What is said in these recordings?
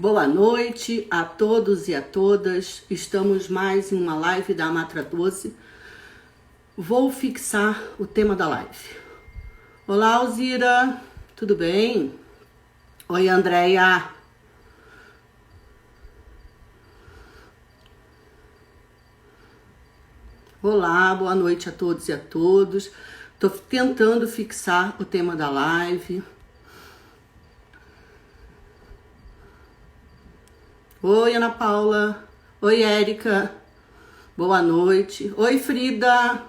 Boa noite a todos e a todas. Estamos mais em uma live da Matra 12. Vou fixar o tema da live. Olá, Alzira. Tudo bem? Oi, Andréia. Olá, boa noite a todos e a todas. Estou tentando fixar o tema da live. Oi, Ana Paula. Oi, Érica. Boa noite. Oi, Frida.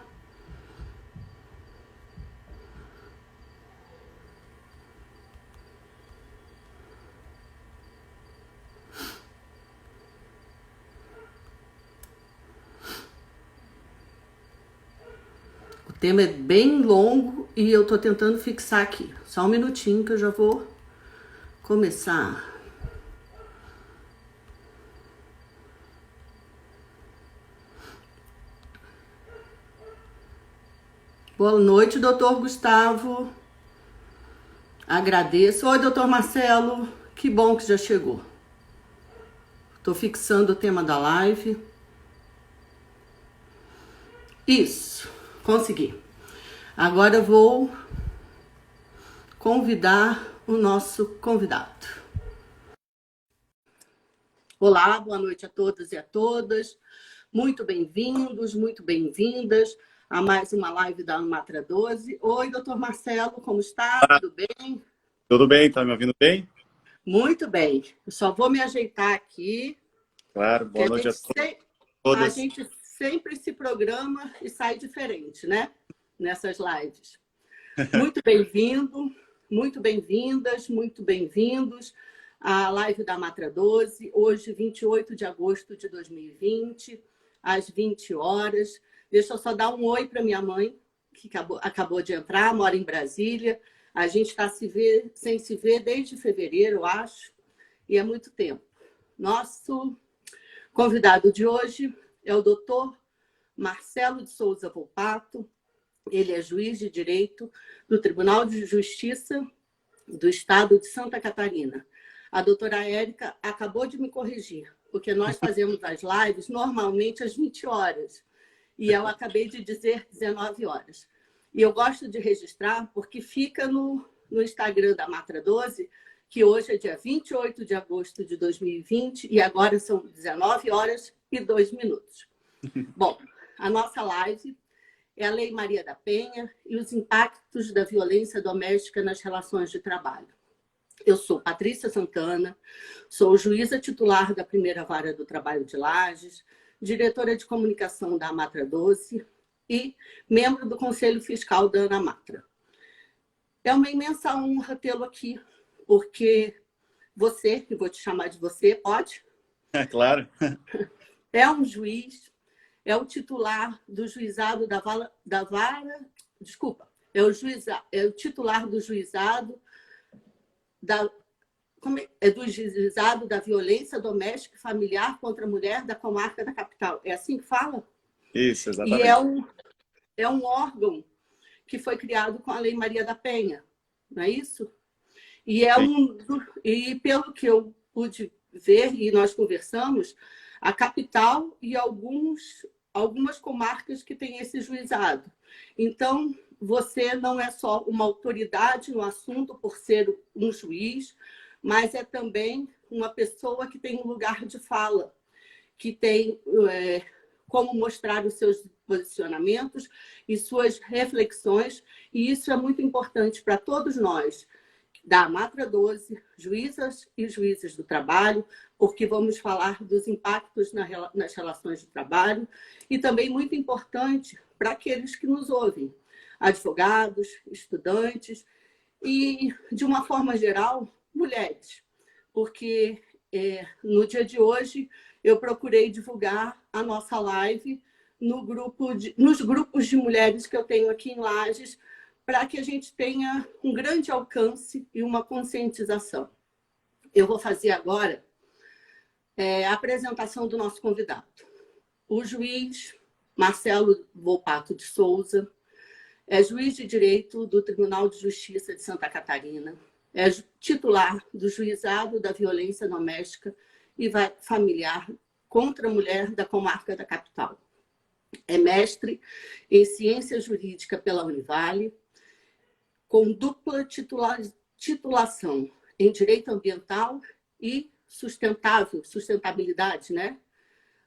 O tema é bem longo e eu tô tentando fixar aqui. Só um minutinho que eu já vou começar. Boa noite, doutor Gustavo. Agradeço. Oi, doutor Marcelo. Que bom que já chegou. Tô fixando o tema da live. Isso, consegui. Agora eu vou convidar o nosso convidado. Olá, boa noite a todos e a todas. Muito bem-vindos, muito bem-vindas a mais uma live da Matra 12. Oi, doutor Marcelo, como está? Tudo bem? Tudo bem, tá me ouvindo bem? Muito bem. Eu só vou me ajeitar aqui. Claro, boa noite a todas. A gente sempre se programa e sai diferente, né? Nessas lives. Muito bem-vindo, muito bem-vindas, muito bem-vindos à live da Matra 12, hoje, 28 de agosto de 2020, às 20 horas. Deixa eu só dar um oi para minha mãe, que acabou de entrar, mora em Brasília. A gente está sem se ver desde fevereiro, eu acho, e é muito tempo. Nosso convidado de hoje é o doutor Marcelo de Souza Volpato. Ele é juiz de direito do Tribunal de Justiça do Estado de Santa Catarina. A doutora Érica acabou de me corrigir, porque nós fazemos as lives normalmente às 20 horas. E eu acabei de dizer 19 horas. E eu gosto de registrar porque fica no Instagram da Matra 12, que hoje é dia 28 de agosto de 2020 e agora são 19 horas e 2 minutos. Bom, a nossa live é a Lei Maria da Penha e os impactos da violência doméstica nas relações de trabalho. Eu sou Patrícia Santana, sou juíza titular da Primeira Vara do Trabalho de Lages, diretora de comunicação da Matra 12 e membro do Conselho Fiscal da ANAMATRA. É uma imensa honra tê-lo aqui, porque você, que vou te chamar de você, pode? É claro. É um juiz, é o titular do juizado da vara, desculpa, é o titular do juizado do juizado da violência doméstica e familiar contra a mulher da comarca da capital. É assim que fala? Isso, exatamente. E é um órgão que foi criado com a Lei Maria da Penha, não é isso? E e pelo que eu pude ver e nós conversamos, a capital e algumas comarcas que têm esse juizado. Então, você não é só uma autoridade no assunto por ser um juiz, mas é também uma pessoa que tem um lugar de fala, que tem como mostrar os seus posicionamentos e suas reflexões, e isso é muito importante para todos nós, da Matra 12, juízas e juízes do trabalho, porque vamos falar dos impactos nas relações de trabalho, e também muito importante para aqueles que nos ouvem, advogados, estudantes e, de uma forma geral, mulheres, porque no dia de hoje eu procurei divulgar a nossa live nos grupos de mulheres que eu tenho aqui em Lages, para que a gente tenha um grande alcance e uma conscientização. Eu vou fazer agora a apresentação do nosso convidado. O juiz Marcelo Volpato de Souza é juiz de direito do Tribunal de Justiça de Santa Catarina, é titular do Juizado da Violência Doméstica e Familiar contra a Mulher da Comarca da Capital. É mestre em Ciência Jurídica pela Univale, com dupla titulação em Direito Ambiental e Sustentabilidade, né?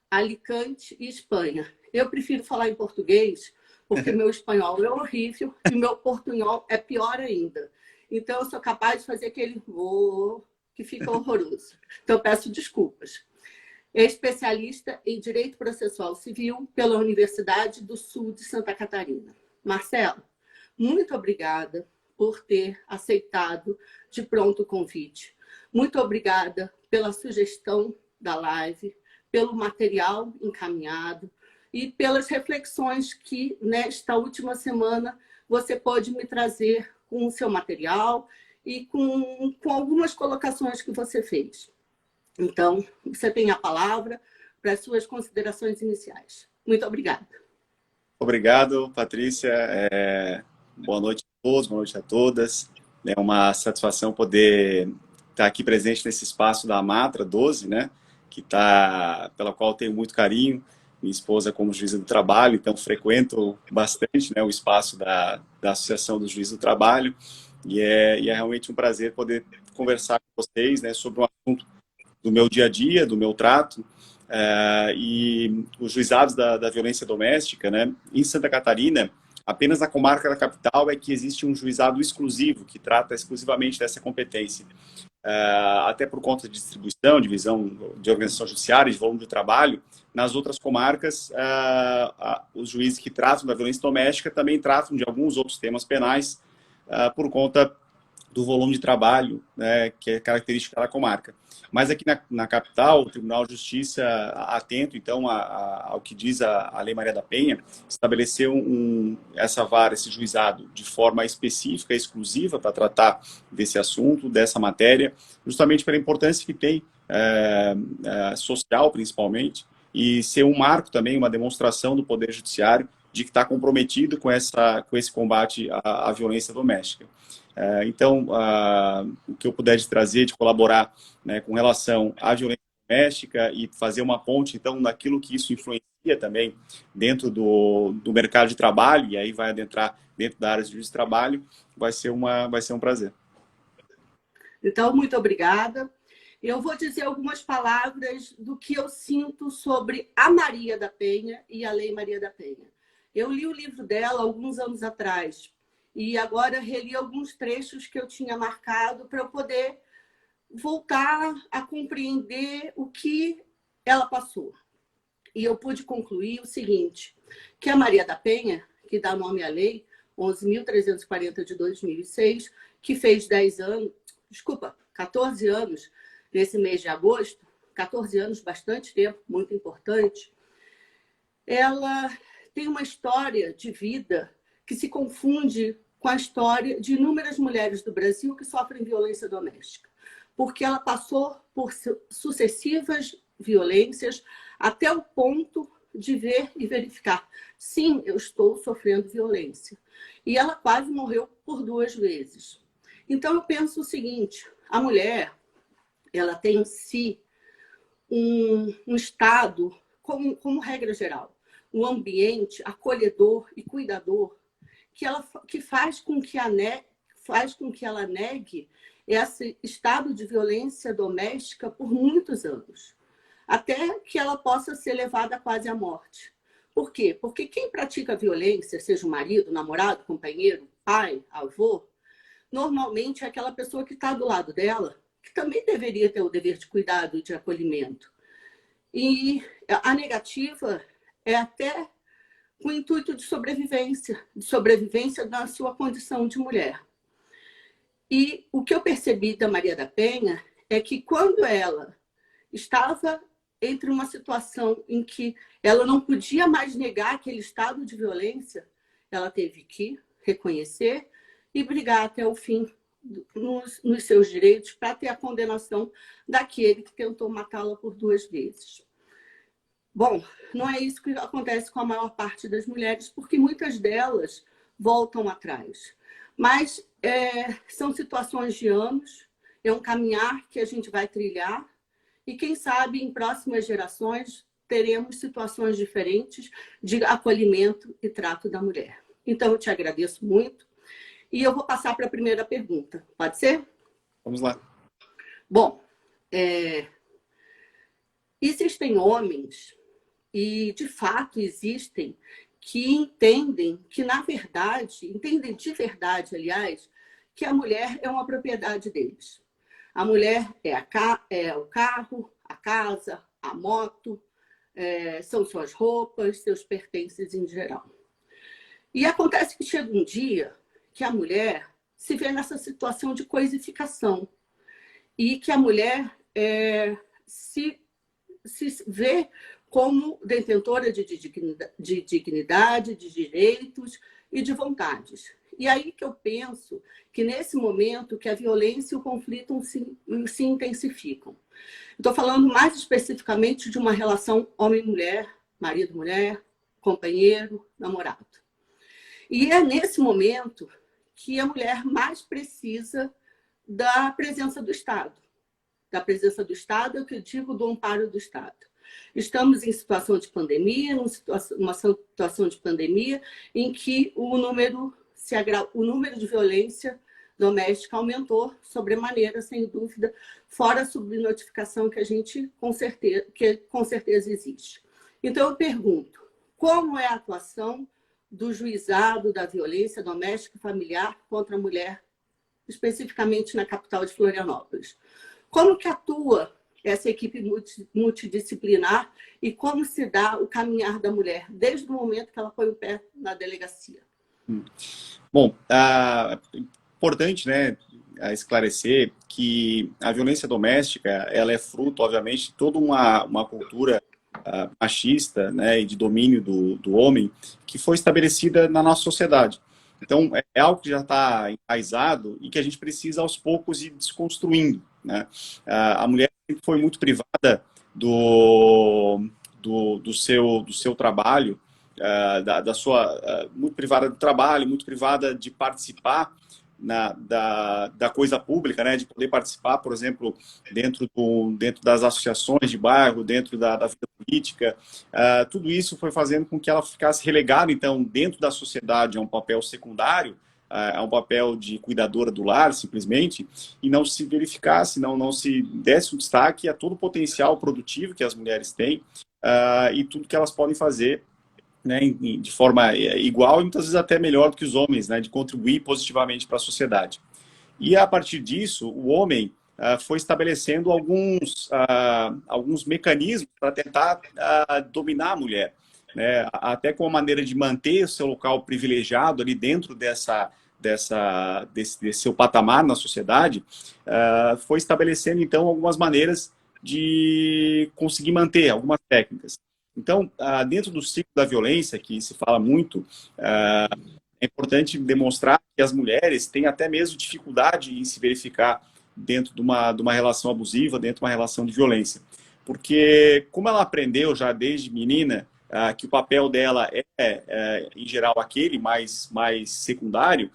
Alicante e Espanha. Eu prefiro falar em português, porque meu espanhol é horrível e meu portunhol é pior ainda. Então, eu sou capaz de fazer aquele que fica horroroso. Então, peço desculpas. É especialista em Direito Processual Civil pela Universidade do Sul de Santa Catarina. Marcelo, muito obrigada por ter aceitado de pronto o convite. Muito obrigada pela sugestão da live, pelo material encaminhado e pelas reflexões que, nesta última semana, você pode me trazer com o seu material e com algumas colocações que você fez. Então, você tem a palavra para as suas considerações iniciais. Muito obrigada. Obrigado, Patrícia. Boa noite a todos, boa noite a todas. É uma satisfação poder estar aqui presente nesse espaço da Amatra 12, né? Pela qual tenho muito carinho. Minha esposa como juíza do trabalho, então frequento bastante, né, o espaço da Associação dos Juízes do Trabalho. E é realmente um prazer poder conversar com vocês, né, sobre um assunto do meu dia a dia, do meu trato, e os juizados da violência doméstica, né, em Santa Catarina, apenas na comarca da capital é que existe um juizado exclusivo, que trata exclusivamente dessa competência. Até por conta de distribuição, divisão de organização judiciária, de volume de trabalho, nas outras comarcas, os juízes que tratam da violência doméstica também tratam de alguns outros temas penais, por conta do volume de trabalho, né, que é característica da comarca. Mas aqui na capital, o Tribunal de Justiça, atento então ao que diz a Lei Maria da Penha, estabeleceu essa vara, esse juizado, de forma específica, exclusiva, para tratar desse assunto, dessa matéria, justamente pela importância que tem, social principalmente, e ser um marco também, uma demonstração do Poder Judiciário de que está comprometido com esse combate à violência doméstica. Então, o que eu puder de trazer, de colaborar, né, com relação à violência doméstica e fazer uma ponte, então, naquilo que isso influencia também dentro do mercado de trabalho, e aí vai adentrar dentro da área de juízo de trabalho, vai ser um prazer. Então, muito obrigada. Eu vou dizer algumas palavras do que eu sinto sobre a Maria da Penha e a Lei Maria da Penha. Eu li o livro dela alguns anos atrás, e agora reli alguns trechos que eu tinha marcado para eu poder voltar a compreender o que ela passou. E eu pude concluir o seguinte, que a Maria da Penha, que dá nome à lei 11.340 de 2006, que fez 14 anos nesse mês de agosto, 14 anos, bastante tempo, muito importante, ela tem uma história de vida que se confunde com a história de inúmeras mulheres do Brasil que sofrem violência doméstica, porque ela passou por sucessivas violências até o ponto de ver e verificar, sim, eu estou sofrendo violência. E ela quase morreu por 2 vezes. Então, eu penso o seguinte, a mulher, ela tem em si um estado, como regra geral, um ambiente acolhedor e cuidador, que faz com que ela negue esse estado de violência doméstica por muitos anos, até que ela possa ser levada quase à morte. Por quê? Porque quem pratica violência, seja o marido, namorado, companheiro, pai, avô, normalmente é aquela pessoa que está do lado dela, que também deveria ter o dever de cuidado e de acolhimento. E a negativa é até com o intuito de sobrevivência na sua condição de mulher. E o que eu percebi da Maria da Penha é que quando ela estava entre uma situação em que ela não podia mais negar aquele estado de violência, ela teve que reconhecer e brigar até o fim nos seus direitos para ter a condenação daquele que tentou matá-la por 2 vezes. Bom, não é isso que acontece com a maior parte das mulheres, porque muitas delas voltam atrás. Mas são situações de anos, é um caminhar que a gente vai trilhar e, quem sabe, em próximas gerações, teremos situações diferentes de acolhimento e trato da mulher. Então, eu te agradeço muito e eu vou passar para a primeira pergunta. Pode ser? Vamos lá. Bom, existem homens, e de fato existem, que entendem que, na verdade, entendem de verdade, aliás, que a mulher é uma propriedade deles. A mulher é o carro, a casa, a moto, são suas roupas, seus pertences em geral. E acontece que chega um dia que a mulher se vê nessa situação de coisificação e que a mulher se vê como detentora de dignidade, de direitos e de vontades. E aí que eu penso que, nesse momento, que a violência e o conflito se intensificam. Estou falando mais especificamente de uma relação homem-mulher, marido-mulher, companheiro, namorado. E é nesse momento que a mulher mais precisa da presença do Estado. Da presença do Estado, eu que digo do amparo do Estado. Estamos em situação de pandemia, numa situação de pandemia em que o número de violência doméstica aumentou sobremaneira, sem dúvida, fora a subnotificação que a gente com certeza existe. Então, eu pergunto, como é a atuação do juizado da violência doméstica e familiar contra a mulher, especificamente na capital de Florianópolis? Como que atua essa equipe multidisciplinar e como se dá o caminhar da mulher desde o momento que ela põe o pé na delegacia? Bom, é importante, né, esclarecer que a violência doméstica, ela é fruto, obviamente, de toda uma cultura machista, né, e de domínio do homem que foi estabelecida na nossa sociedade. Então, é algo que já está enraizado e que a gente precisa, aos poucos, ir desconstruindo, né? A mulher sempre foi muito privada do seu trabalho, muito privada do trabalho, muito privada de participar da coisa pública, né, de poder participar, por exemplo, dentro das associações de bairro, dentro da vida política. Tudo isso foi fazendo com que ela ficasse relegada, então, dentro da sociedade, a um papel secundário, a um papel de cuidadora do lar, simplesmente, e não se verificasse, não se desse um destaque a todo o potencial produtivo que as mulheres têm e tudo que elas podem fazer, né, de forma igual e muitas vezes até melhor do que os homens, né, de contribuir positivamente para a sociedade. E a partir disso, o homem foi estabelecendo alguns mecanismos para tentar dominar a mulher, né, até com a maneira de manter o seu local privilegiado ali dentro desse seu patamar na sociedade, foi estabelecendo então algumas maneiras de conseguir manter algumas técnicas. Então, dentro do ciclo da violência, que se fala muito, é importante demonstrar que as mulheres têm até mesmo dificuldade em se verificar dentro de uma relação abusiva, dentro de uma relação de violência. Porque, como ela aprendeu já desde menina que o papel dela em geral, aquele mais secundário,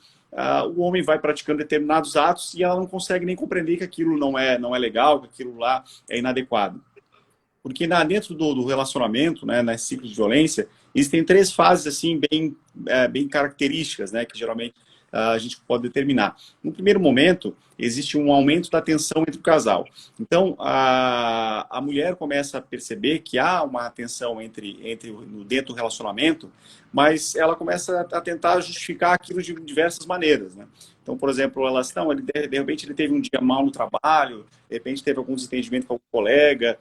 o homem vai praticando determinados atos e ela não consegue nem compreender que aquilo não é legal, que aquilo lá é inadequado. Porque dentro do relacionamento, né, nesse ciclo de violência, existem 3 fases assim bem características, né, que geralmente a gente pode determinar. No primeiro momento, existe um aumento da tensão entre o casal. Então, a mulher começa a perceber que há uma tensão dentro do relacionamento, mas ela começa a tentar justificar aquilo de diversas maneiras, né? Então, por exemplo, de repente ele teve um dia mal no trabalho, de repente teve algum desentendimento com algum colega,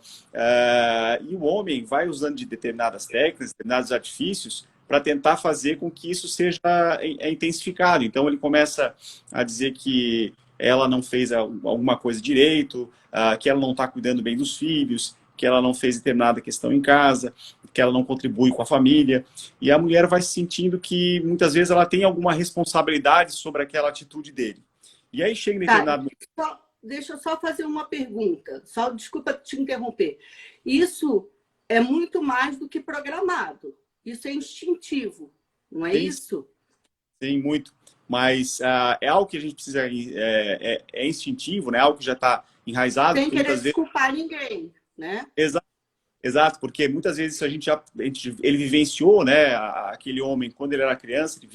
e o homem vai usando de determinadas técnicas, determinados artifícios, para tentar fazer com que isso seja intensificado. Então, ele começa a dizer que ela não fez alguma coisa direito, que ela não está cuidando bem dos filhos, que ela não fez determinada questão em casa, que ela não contribui com a família. E a mulher vai se sentindo que, muitas vezes, ela tem alguma responsabilidade sobre aquela atitude dele. E aí chega em determinado momento... Deixa eu só fazer uma pergunta. Desculpa te interromper. Isso é muito mais do que programado. Isso é instintivo, não é isso? Sim, muito. mas é algo que a gente precisa, é instintivo, né? Algo que já está enraizado. Sem querer Muitas vezes... desculpar ninguém, né? Exato, porque muitas vezes ele vivenciou, né, aquele homem, quando ele era criança, ele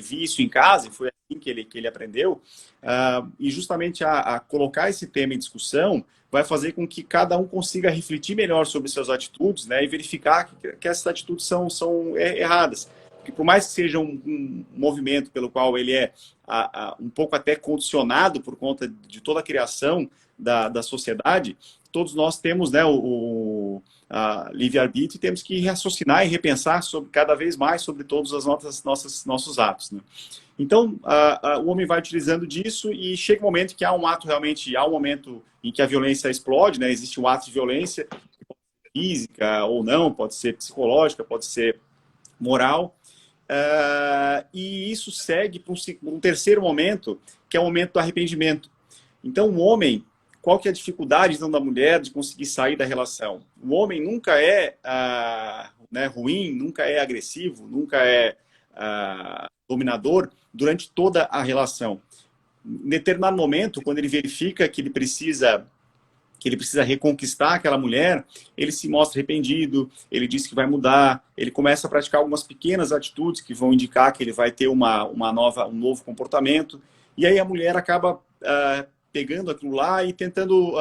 via isso em casa, e foi assim que ele aprendeu, e justamente a colocar esse tema em discussão vai fazer com que cada um consiga refletir melhor sobre suas atitudes, né, e verificar que essas atitudes são erradas. Porque por mais que seja um movimento pelo qual ele é um pouco até condicionado por conta de toda a criação da sociedade, todos nós temos, né, livre-arbítrio, e temos que raciocinar e repensar cada vez mais sobre todos os nossos atos, né? Então, o homem vai utilizando disso e chega um momento que há um momento em que a violência explode, né? Existe um ato de violência, física ou não, pode ser psicológica, pode ser moral, e isso segue para um terceiro momento, que é o momento do arrependimento. Então, o homem... Qual que é a dificuldade, então, da mulher de conseguir sair da relação? O homem nunca é né, ruim, nunca é agressivo, nunca é dominador durante toda a relação. Em determinado momento, quando ele verifica que ele precisa reconquistar aquela mulher, ele se mostra arrependido, ele diz que vai mudar, ele começa a praticar algumas pequenas atitudes que vão indicar que ele vai ter um novo comportamento, e aí a mulher acaba... pegando aquilo lá e tentando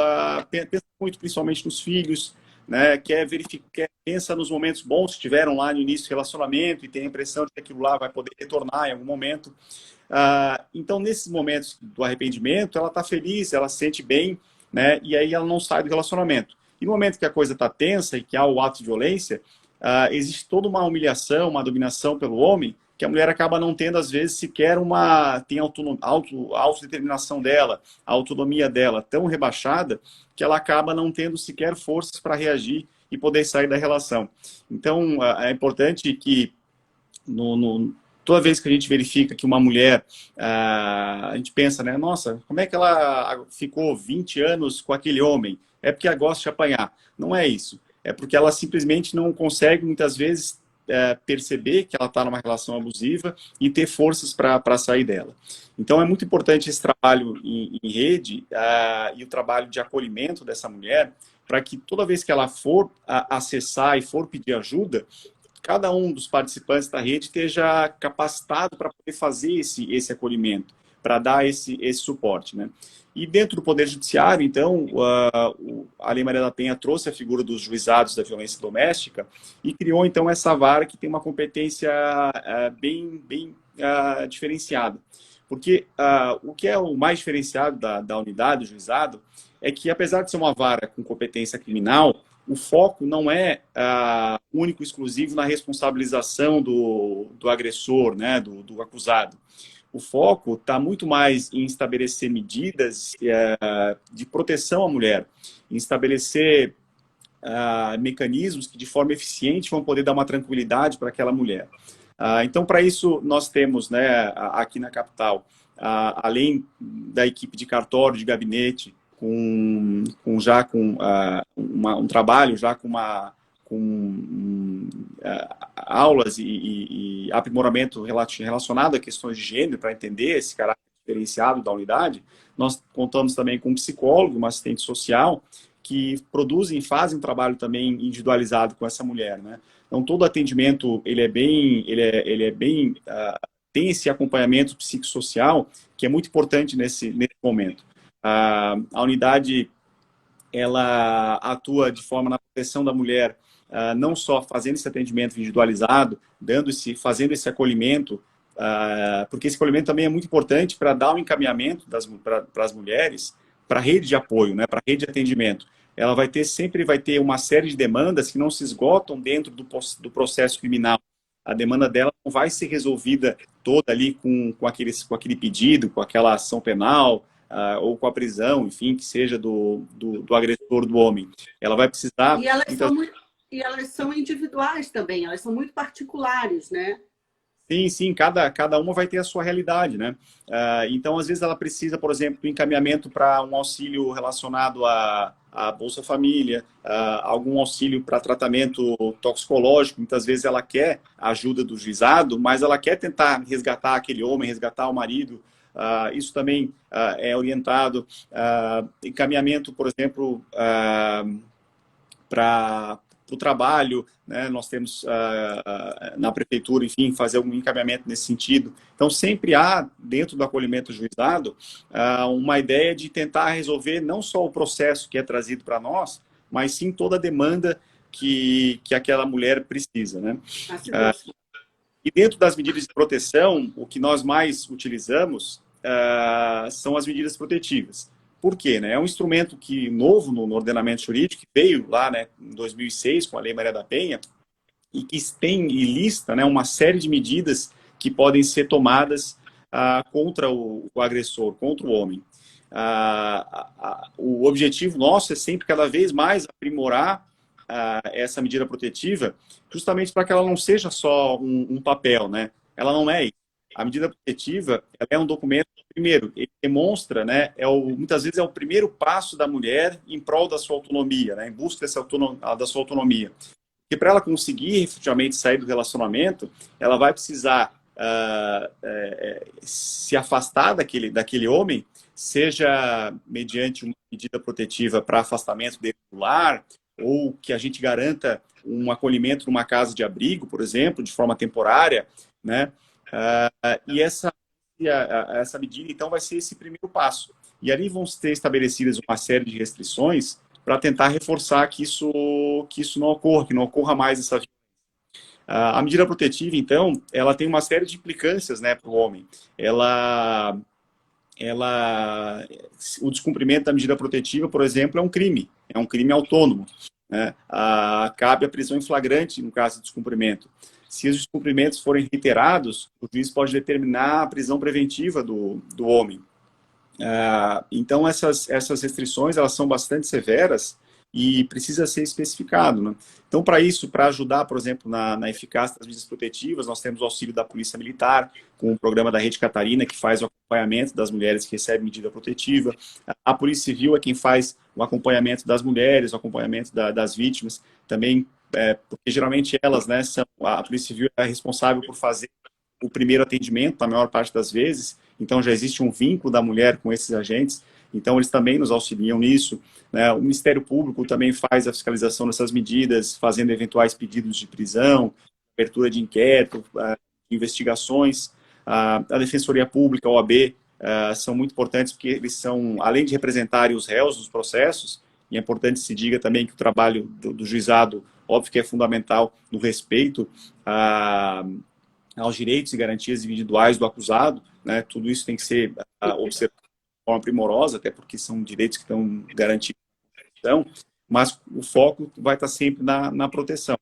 pensar muito, principalmente nos filhos, né? Pensa nos momentos bons que tiveram lá no início do relacionamento e tem a impressão de que aquilo lá vai poder retornar em algum momento. Então, nesses momentos do arrependimento, ela está feliz, ela se sente bem, né? E aí ela não sai do relacionamento. E no momento que a coisa está tensa e que há o ato de violência, existe toda uma humilhação, uma dominação pelo homem, que a mulher acaba não tendo, às vezes, sequer tem autodeterminação dela, a autonomia dela tão rebaixada, que ela acaba não tendo sequer forças para reagir e poder sair da relação. Então, é importante que, toda vez que a gente verifica que uma mulher, a gente pensa, né, nossa, como é que ela ficou 20 anos com aquele homem? É porque ela gosta de apanhar. Não é isso. É porque ela simplesmente não consegue, muitas vezes, perceber que ela está numa relação abusiva e ter forças para sair dela. Então, é muito importante esse trabalho em rede e o trabalho de acolhimento dessa mulher, para que toda vez que ela for acessar e for pedir ajuda, cada um dos participantes da rede esteja capacitado para poder fazer esse acolhimento, para dar esse suporte, né? E dentro do Poder Judiciário, então, a Lei Maria da Penha trouxe a figura dos juizados da violência doméstica e criou, então, essa vara que tem uma competência bem diferenciada. Porque o que é o mais diferenciado da unidade do juizado é que, apesar de ser uma vara com competência criminal, o foco não é único e exclusivo na responsabilização do agressor, né, do acusado. O foco está muito mais em estabelecer medidas de proteção à mulher, em estabelecer mecanismos que, de forma eficiente, vão poder dar uma tranquilidade para aquela mulher. Então, para isso, nós temos, né, aqui na capital, além da equipe de cartório, de gabinete, um trabalho já com aulas e aprimoramento relacionado a questões de gênero, para entender esse caráter diferenciado da unidade. Nós contamos também com um psicólogo, um assistente social, que fazem um trabalho também individualizado com essa mulher, né? Então, todo atendimento, tem esse acompanhamento psicossocial, que é muito importante nesse momento. A unidade, ela atua de forma na proteção da mulher, não só fazendo esse atendimento individualizado, fazendo esse acolhimento, porque esse acolhimento também é muito importante para dar um encaminhamento para as mulheres, para a rede de apoio, né, para a rede de atendimento. Ela sempre vai ter uma série de demandas que não se esgotam dentro do processo criminal. A demanda dela não vai ser resolvida toda ali com aquele pedido, com aquela ação penal, ou com a prisão, enfim, que seja do agressor, do homem. Ela vai precisar... E elas são individuais também, elas são muito particulares, né? Sim, sim, cada uma vai ter a sua realidade, né? Então, às vezes, ela precisa, por exemplo, do encaminhamento para um auxílio relacionado à Bolsa Família, algum auxílio para tratamento toxicológico. Muitas vezes ela quer a ajuda do juizado, mas ela quer tentar resgatar aquele homem, resgatar o marido. Isso também é orientado. Encaminhamento, por exemplo, para o trabalho, né? Nós temos na prefeitura, enfim, fazer algum encaminhamento nesse sentido. Então, sempre há, dentro do acolhimento juizado, uma ideia de tentar resolver não só o processo que é trazido para nós, mas sim toda a demanda que aquela mulher precisa, né? E dentro das medidas de proteção, o que nós mais utilizamos são as medidas protetivas. Por quê? Né? É um instrumento que novo no ordenamento jurídico, que veio lá, né, em 2006 com a Lei Maria da Penha, e que tem e lista, né, uma série de medidas que podem ser tomadas contra o agressor, contra o homem. O objetivo nosso é sempre cada vez mais aprimorar essa medida protetiva, justamente para que ela não seja só um papel, né? Ela não é isso. A medida protetiva, ela é um documento, primeiro, ele demonstra, né, muitas vezes é o primeiro passo da mulher em prol da sua autonomia, né, em busca da sua autonomia. Porque para ela conseguir efetivamente sair do relacionamento, ela vai precisar se afastar daquele homem, seja mediante uma medida protetiva para afastamento dele do lar, ou que a gente garanta um acolhimento numa casa de abrigo, por exemplo, de forma temporária, né? E essa medida, então, vai ser esse primeiro passo. E ali vão ser estabelecidas uma série de restrições para tentar reforçar que isso não ocorra, que não ocorra mais essa violência. A medida protetiva, então, ela tem uma série de implicâncias, né, para o homem. O descumprimento da medida protetiva, por exemplo, é um crime autônomo, né? Cabe a prisão em flagrante no caso de descumprimento. Se os descumprimentos forem reiterados, o juiz pode determinar a prisão preventiva do homem. Então, essas restrições, elas são bastante severas e precisa ser especificado, né? Então, para isso, para ajudar, por exemplo, na eficácia das medidas protetivas, nós temos o auxílio da Polícia Militar, com o programa da Rede Catarina, que faz o acompanhamento das mulheres que recebem medida protetiva. A Polícia Civil é quem faz o acompanhamento das mulheres, o acompanhamento das vítimas, também, porque geralmente elas, né, a Polícia Civil é responsável por fazer o primeiro atendimento, na maior parte das vezes, então já existe um vínculo da mulher com esses agentes, então eles também nos auxiliam nisso, né? O Ministério Público também faz a fiscalização dessas medidas, fazendo eventuais pedidos de prisão, abertura de inquérito, investigações. A Defensoria Pública, a OAB, são muito importantes porque eles são, além de representarem os réus nos processos, e é importante se diga também que o trabalho do juizado, óbvio que é fundamental no respeito aos direitos e garantias individuais do acusado, né? Tudo isso tem que ser observado de forma primorosa, até porque são direitos que estão garantidos na Constituição, mas o foco vai estar sempre na proteção.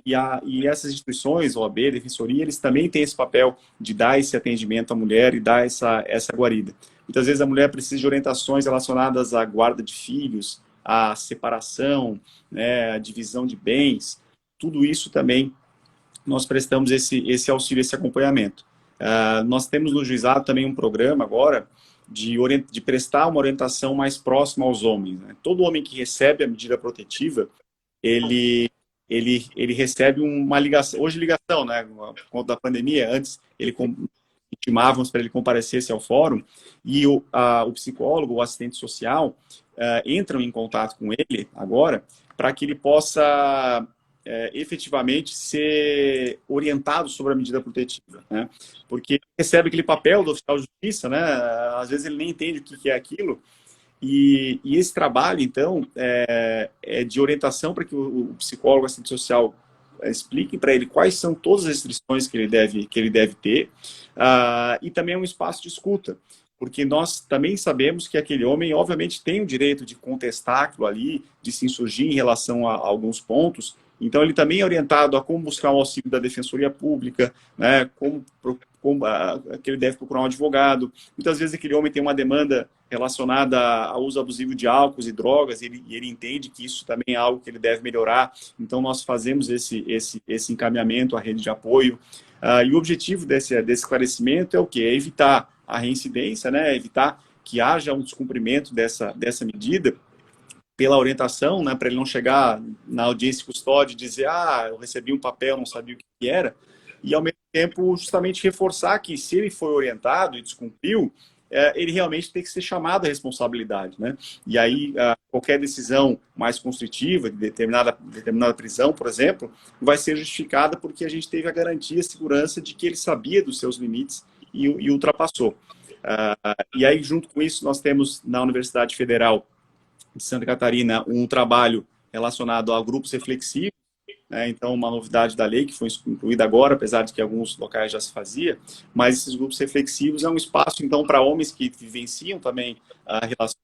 E essas instituições, OAB, Defensoria, eles também têm esse papel de dar esse atendimento à mulher e dar essa guarida. Muitas vezes a mulher precisa de orientações relacionadas à guarda de filhos, à separação, né, à divisão de bens, tudo isso também nós prestamos esse auxílio, esse acompanhamento. Nós temos no juizado também um programa agora de prestar uma orientação mais próxima aos homens, né? Todo homem que recebe a medida protetiva, ele recebe uma ligação, hoje ligação, né, por conta da pandemia, antes intimávamos para ele comparecesse ao fórum, e o psicólogo, o assistente social, entram em contato com ele agora, para que ele possa efetivamente ser orientado sobre a medida protetiva, né? Porque recebe aquele papel do oficial de justiça, né? Às vezes ele nem entende o que é aquilo, e esse trabalho, então, é de orientação para que o psicólogo, assistente social, explique para ele quais são todas as restrições que ele deve ter, e também é um espaço de escuta, porque nós também sabemos que aquele homem, obviamente, tem o direito de contestar aquilo ali, de se insurgir em relação a alguns pontos. Então, ele também é orientado a como buscar o auxílio da Defensoria Pública, né, que ele deve procurar um advogado. Muitas vezes aquele homem tem uma demanda relacionada ao uso abusivo de álcool e drogas, e ele entende que isso também é algo que ele deve melhorar. Então, nós fazemos esse encaminhamento à rede de apoio. E o objetivo desse esclarecimento é o quê? É evitar a reincidência, né? Evitar que haja um descumprimento dessa medida pela orientação, né? Para ele não chegar na audiência de custódia e dizer, eu recebi um papel, não sabia o que era, e ao mesmo tempo justamente reforçar que se ele foi orientado e descumpriu, ele realmente tem que ser chamado à responsabilidade, né? E aí, qualquer decisão mais constritiva, de determinada prisão, por exemplo, vai ser justificada porque a gente teve a garantia, a segurança de que ele sabia dos seus limites e ultrapassou. E aí, junto com isso, nós temos na Universidade Federal de Santa Catarina um trabalho relacionado a grupos reflexivos, né? Então, uma novidade da lei que foi incluída agora, apesar de que em alguns locais já se fazia, mas esses grupos reflexivos é um espaço, então, para homens que vivenciam também relações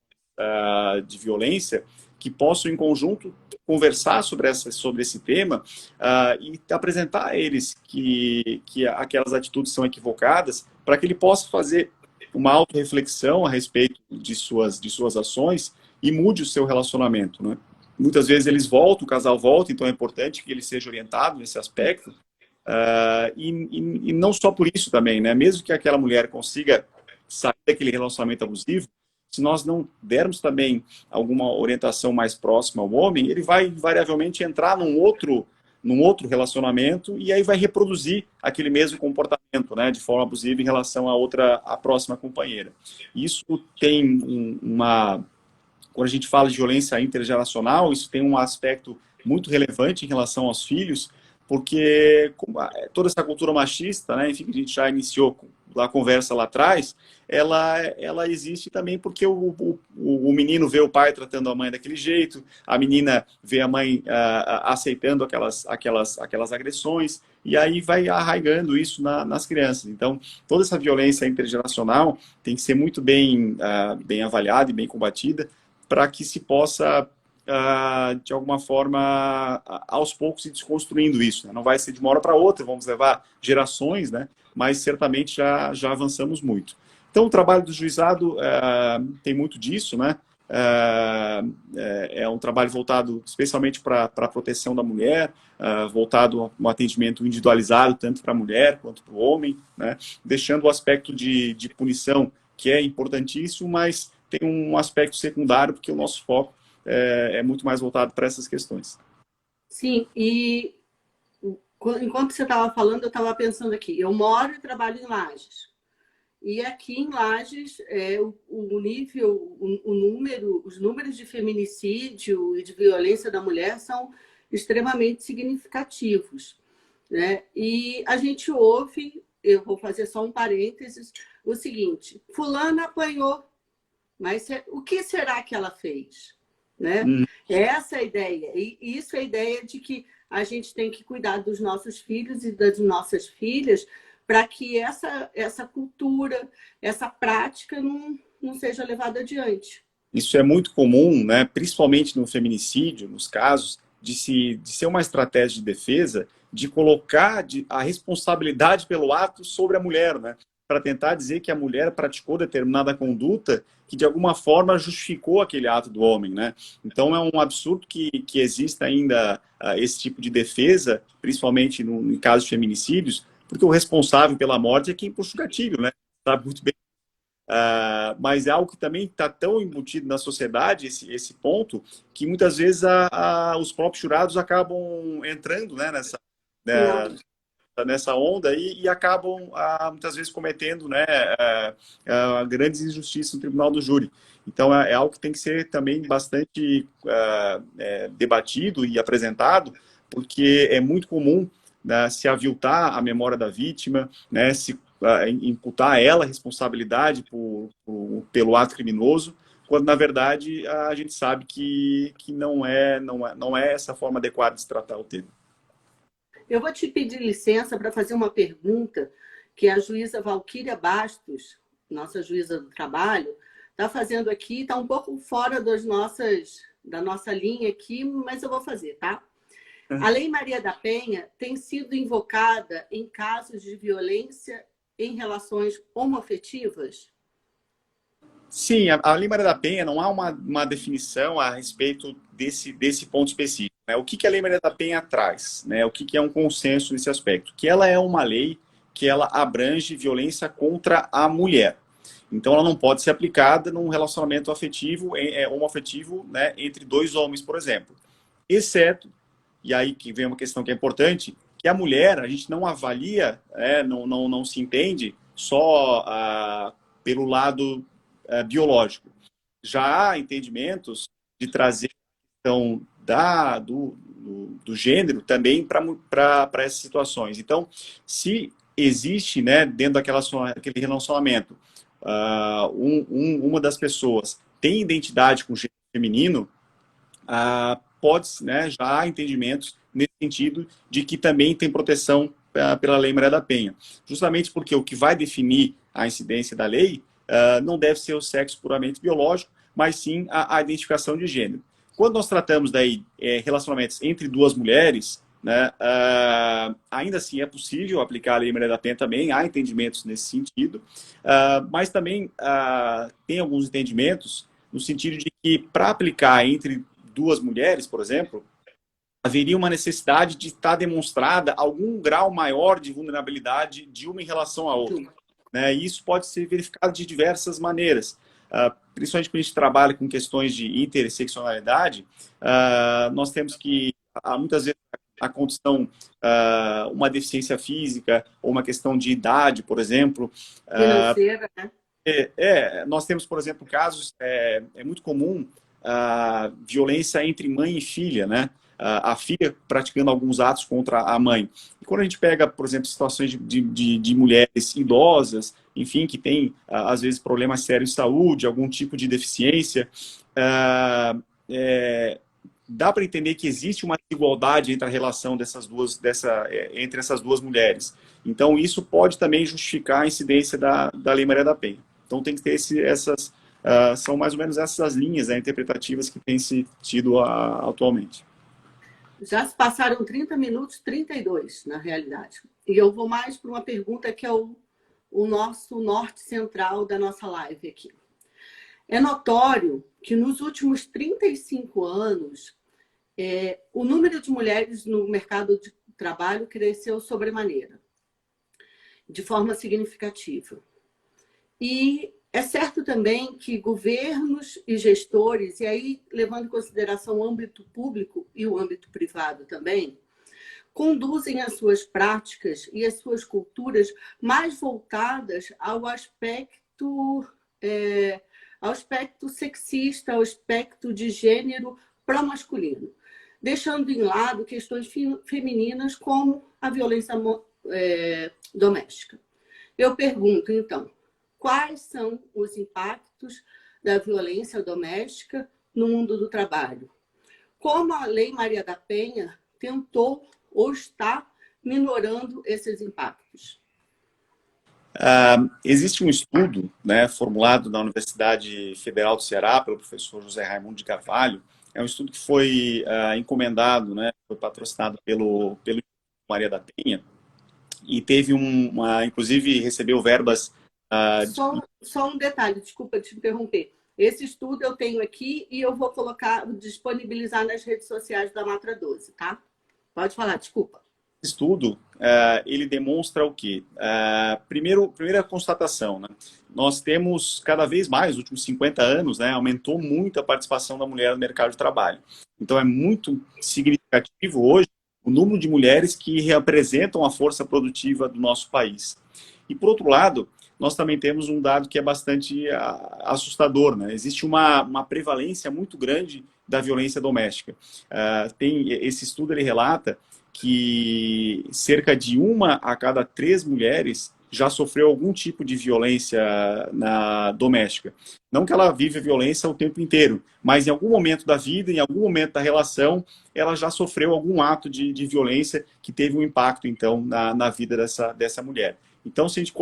de violência, que possam, em conjunto, conversar sobre esse tema e apresentar a eles que aquelas atitudes são equivocadas, para que ele possa fazer uma autorreflexão a respeito de suas ações e mude o seu relacionamento, né? Muitas vezes eles voltam, o casal volta, então é importante que ele seja orientado nesse aspecto. E não só por isso também, né? Mesmo que aquela mulher consiga sair daquele relacionamento abusivo, se nós não dermos também alguma orientação mais próxima ao homem, ele vai invariavelmente entrar num outro relacionamento e aí vai reproduzir aquele mesmo comportamento, né, de forma abusiva em relação à próxima companheira. Isso tem quando a gente fala de violência intergeracional, isso tem um aspecto muito relevante em relação aos filhos, porque toda essa cultura machista, né, enfim, que a gente já iniciou a conversa lá atrás, ela existe também porque o menino vê o pai tratando a mãe daquele jeito, a menina vê a mãe aceitando aquelas agressões, e aí vai arraigando isso nas crianças. Então, toda essa violência intergeracional tem que ser muito bem avaliada e bem combatida, para que se possa, de alguma forma, aos poucos ir desconstruindo isso, né? Não vai ser de uma hora para outra, vamos levar gerações, né? Mas certamente já avançamos muito. Então, o trabalho do juizado tem muito disso, né? É um trabalho voltado especialmente para a proteção da mulher, voltado a um atendimento individualizado, tanto para a mulher quanto para o homem, né? Deixando o aspecto de punição, que é importantíssimo, mas tem um aspecto secundário, porque o nosso foco é muito mais voltado para essas questões. Sim, e enquanto você estava falando, eu estava pensando aqui. Eu moro e trabalho em Lages. E aqui em Lages, os números de feminicídio e de violência da mulher são extremamente significativos, né? E a gente ouve, eu vou fazer só um parênteses, o seguinte: fulana apanhou, mas o que será que ela fez? Né? Essa é a ideia. E isso é a ideia de que a gente tem que cuidar dos nossos filhos e das nossas filhas para que essa cultura, essa prática não seja levada adiante. Isso é muito comum, né? Principalmente no feminicídio, nos casos, de ser uma estratégia de defesa, de colocar a responsabilidade pelo ato sobre a mulher, né? Para tentar dizer que a mulher praticou determinada conduta que, de alguma forma, justificou aquele ato do homem, né? Então, é um absurdo que exista ainda esse tipo de defesa, principalmente em casos de feminicídios, porque o responsável pela morte é quem puxa o gatilho, né? Sabe muito bem. Mas é algo que também está tão embutido na sociedade, esse ponto, que muitas vezes os próprios jurados acabam entrando, né, nessa onda e acabam muitas vezes cometendo, né, grandes injustiças no tribunal do júri. Então é algo que tem que ser também bastante debatido e apresentado, porque é muito comum, né, se aviltar a memória da vítima, né, se imputar a ela a responsabilidade pelo ato criminoso, quando na verdade a gente sabe que não é essa a forma adequada de se tratar o tema. Eu vou te pedir licença para fazer uma pergunta que a juíza Valquíria Bastos, nossa juíza do trabalho, está fazendo aqui, está um pouco fora da nossa linha aqui, mas eu vou fazer, tá? A Lei Maria da Penha tem sido invocada em casos de violência em relações homoafetivas? Sim, a Lei Maria da Penha não há uma definição a respeito desse ponto específico, né? O que a Lei Maria da Penha traz, né? O que é um consenso nesse aspecto? Que ela é uma lei porque ela abrange violência contra a mulher. Então, ela não pode ser aplicada num relacionamento afetivo, homoafetivo, né, entre dois homens, por exemplo. Exceto, e aí que vem uma questão que é importante, que a mulher, a gente não avalia, não se entende só pelo lado biológico. Já há entendimentos de trazer a questão do gênero também para essas situações. Então, se existe, né, dentro daquele relacionamento, uma das pessoas tem identidade com gênero feminino, pode, né, já há entendimentos nesse sentido de que também tem proteção pela Lei Maria da Penha. Justamente porque o que vai definir a incidência da lei não deve ser o sexo puramente biológico, mas sim a identificação de gênero. Quando nós tratamos daí relacionamentos entre duas mulheres, né, ainda assim é possível aplicar a Lei Maria da Penha também, há entendimentos nesse sentido, mas também tem alguns entendimentos no sentido de que para aplicar entre duas mulheres, por exemplo, haveria uma necessidade de estar demonstrada algum grau maior de vulnerabilidade de uma em relação à outra. Né? E isso pode ser verificado de diversas maneiras. Principalmente quando a gente trabalha com questões de interseccionalidade, nós temos que, muitas vezes, a condição, uma deficiência física ou uma questão de idade, por exemplo. Financeira, né? Nós temos, por exemplo, casos, é muito comum violência entre mãe e filha, né? A filha praticando alguns atos contra a mãe. E quando a gente pega, por exemplo, situações de mulheres idosas, enfim, que têm, às vezes, problemas sérios de saúde, algum tipo de deficiência, dá para entender que existe uma desigualdade entre a relação entre essas duas mulheres. Então, isso pode também justificar a incidência da Lei Maria da Penha. Então, tem que ter são mais ou menos essas linhas interpretativas que têm se tido atualmente. Já se passaram 30 minutos, 32, na realidade. E eu vou mais para uma pergunta que é o nosso norte central da nossa live aqui. É notório que nos últimos 35 anos, o número de mulheres no mercado de trabalho cresceu sobremaneira, de forma significativa. E é certo também que governos e gestores, e aí levando em consideração o âmbito público e o âmbito privado também, conduzem as suas práticas e as suas culturas mais voltadas ao aspecto sexista, ao aspecto de gênero pró-masculino, deixando em lado questões femininas como a violência doméstica. Eu pergunto, então, quais são os impactos da violência doméstica no mundo do trabalho? Como a Lei Maria da Penha tentou ou está minorando esses impactos? Existe um estudo, né, formulado na Universidade Federal do Ceará pelo professor José Raimundo de Carvalho. É um estudo que foi encomendado, né, foi patrocinado pelo Maria da Penha e teve inclusive recebeu verbas. Só um detalhe, desculpa te interromper. Esse estudo eu tenho aqui e eu vou disponibilizar nas redes sociais da Matra 12, tá? Pode falar, desculpa. Esse estudo, ele demonstra o quê? Primeira constatação, né? Nós temos cada vez mais, nos últimos 50 anos, né, aumentou muito a participação da mulher no mercado de trabalho. Então é muito significativo hoje o número de mulheres que representam a força produtiva do nosso país. E, por outro lado, nós também temos um dado que é bastante assustador, né? Existe uma prevalência muito grande da violência doméstica. Esse estudo ele relata que cerca de 1 a cada 3 mulheres já sofreu algum tipo de violência doméstica. Não que ela vive a violência o tempo inteiro, mas em algum momento da vida, em algum momento da relação, ela já sofreu algum ato de violência que teve um impacto, então, na vida dessa mulher. Então, se a gente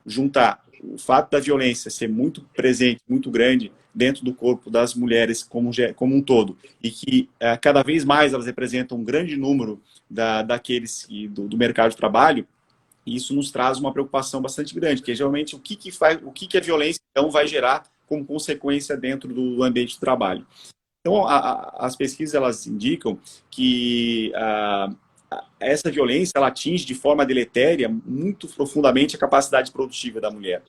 juntar o fato da violência ser muito presente, muito grande dentro do corpo das mulheres como um todo, e que cada vez mais elas representam um grande número daqueles do mercado de trabalho, isso nos traz uma preocupação bastante grande, que é geralmente o que a violência então vai gerar como consequência dentro do ambiente de trabalho. Então, as pesquisas elas indicam que essa violência ela atinge de forma deletéria muito profundamente a capacidade produtiva da mulher.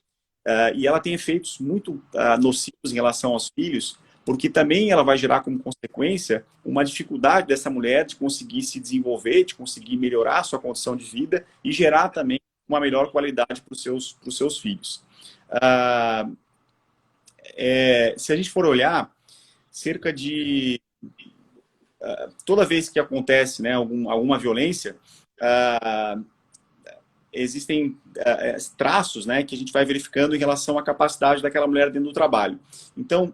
E ela tem efeitos muito nocivos em relação aos filhos, porque também ela vai gerar como consequência uma dificuldade dessa mulher de conseguir se desenvolver, de conseguir melhorar a sua condição de vida e gerar também uma melhor qualidade para os seus filhos. Se a gente for olhar, cerca de toda vez que acontece, né, alguma violência, existem traços, né, que a gente vai verificando em relação à capacidade daquela mulher dentro do trabalho. Então,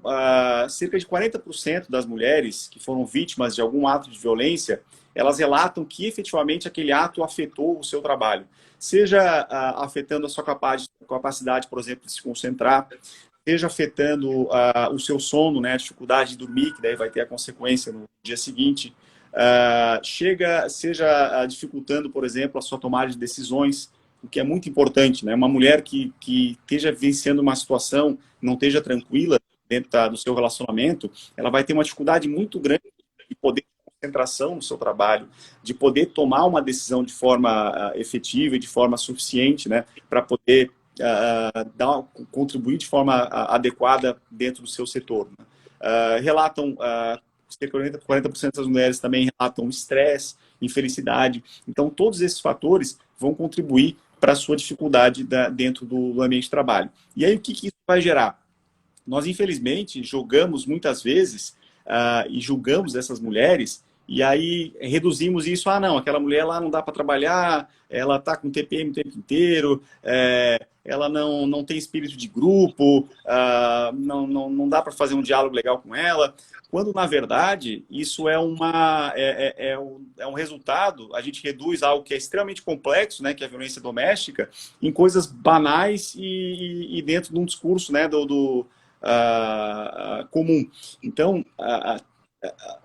cerca de 40% das mulheres que foram vítimas de algum ato de violência, elas relatam que efetivamente aquele ato afetou o seu trabalho. Seja afetando a sua capacidade, por exemplo, de se concentrar, seja afetando o seu sono, né, a dificuldade de dormir, que daí vai ter a consequência no dia seguinte, seja dificultando, por exemplo, a sua tomada de decisões, o que é muito importante, né? Uma mulher que esteja vivenciando uma situação, não esteja tranquila dentro do seu relacionamento, ela vai ter uma dificuldade muito grande de poder ter concentração no seu trabalho, de poder tomar uma decisão de forma efetiva e de forma suficiente, né, para poder contribuir de forma adequada dentro do seu setor. Né? Relatam 40% das mulheres também relatam estresse, infelicidade. Então, todos esses fatores vão contribuir para a sua dificuldade dentro do ambiente de trabalho. E aí, o que isso vai gerar? Nós, infelizmente, jogamos muitas vezes e julgamos essas mulheres e aí reduzimos isso. Não, aquela mulher lá não dá para trabalhar, ela está com TPM o tempo inteiro, ela não tem espírito de grupo, não dá para fazer um diálogo legal com ela. Quando, na verdade, isso é um resultado, a gente reduz algo que é extremamente complexo, né, que é a violência doméstica, em coisas banais e dentro de um discurso, né, comum. Então,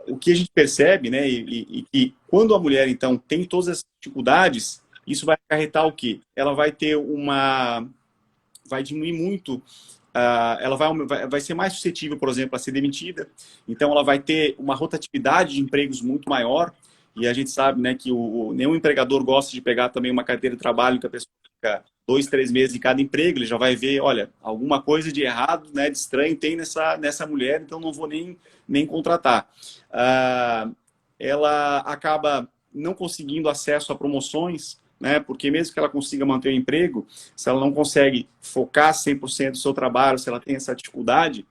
o que a gente percebe, né, e quando a mulher, então, tem todas essas dificuldades, isso vai acarretar o quê? Ela vai ter vai diminuir muito, ela vai ser mais suscetível, por exemplo, a ser demitida. Então, ela vai ter uma rotatividade de empregos muito maior. E a gente sabe, né, que nenhum empregador gosta de pegar também uma carteira de trabalho que a pessoa fica 2, 3 meses em cada emprego. Ele já vai ver, olha, alguma coisa de errado, né, de estranho tem nessa mulher, então não vou nem contratar. Ela acaba não conseguindo acesso a promoções, né? Porque mesmo que ela consiga manter o emprego, se ela não consegue focar 100% do seu trabalho, se ela tem essa dificuldade,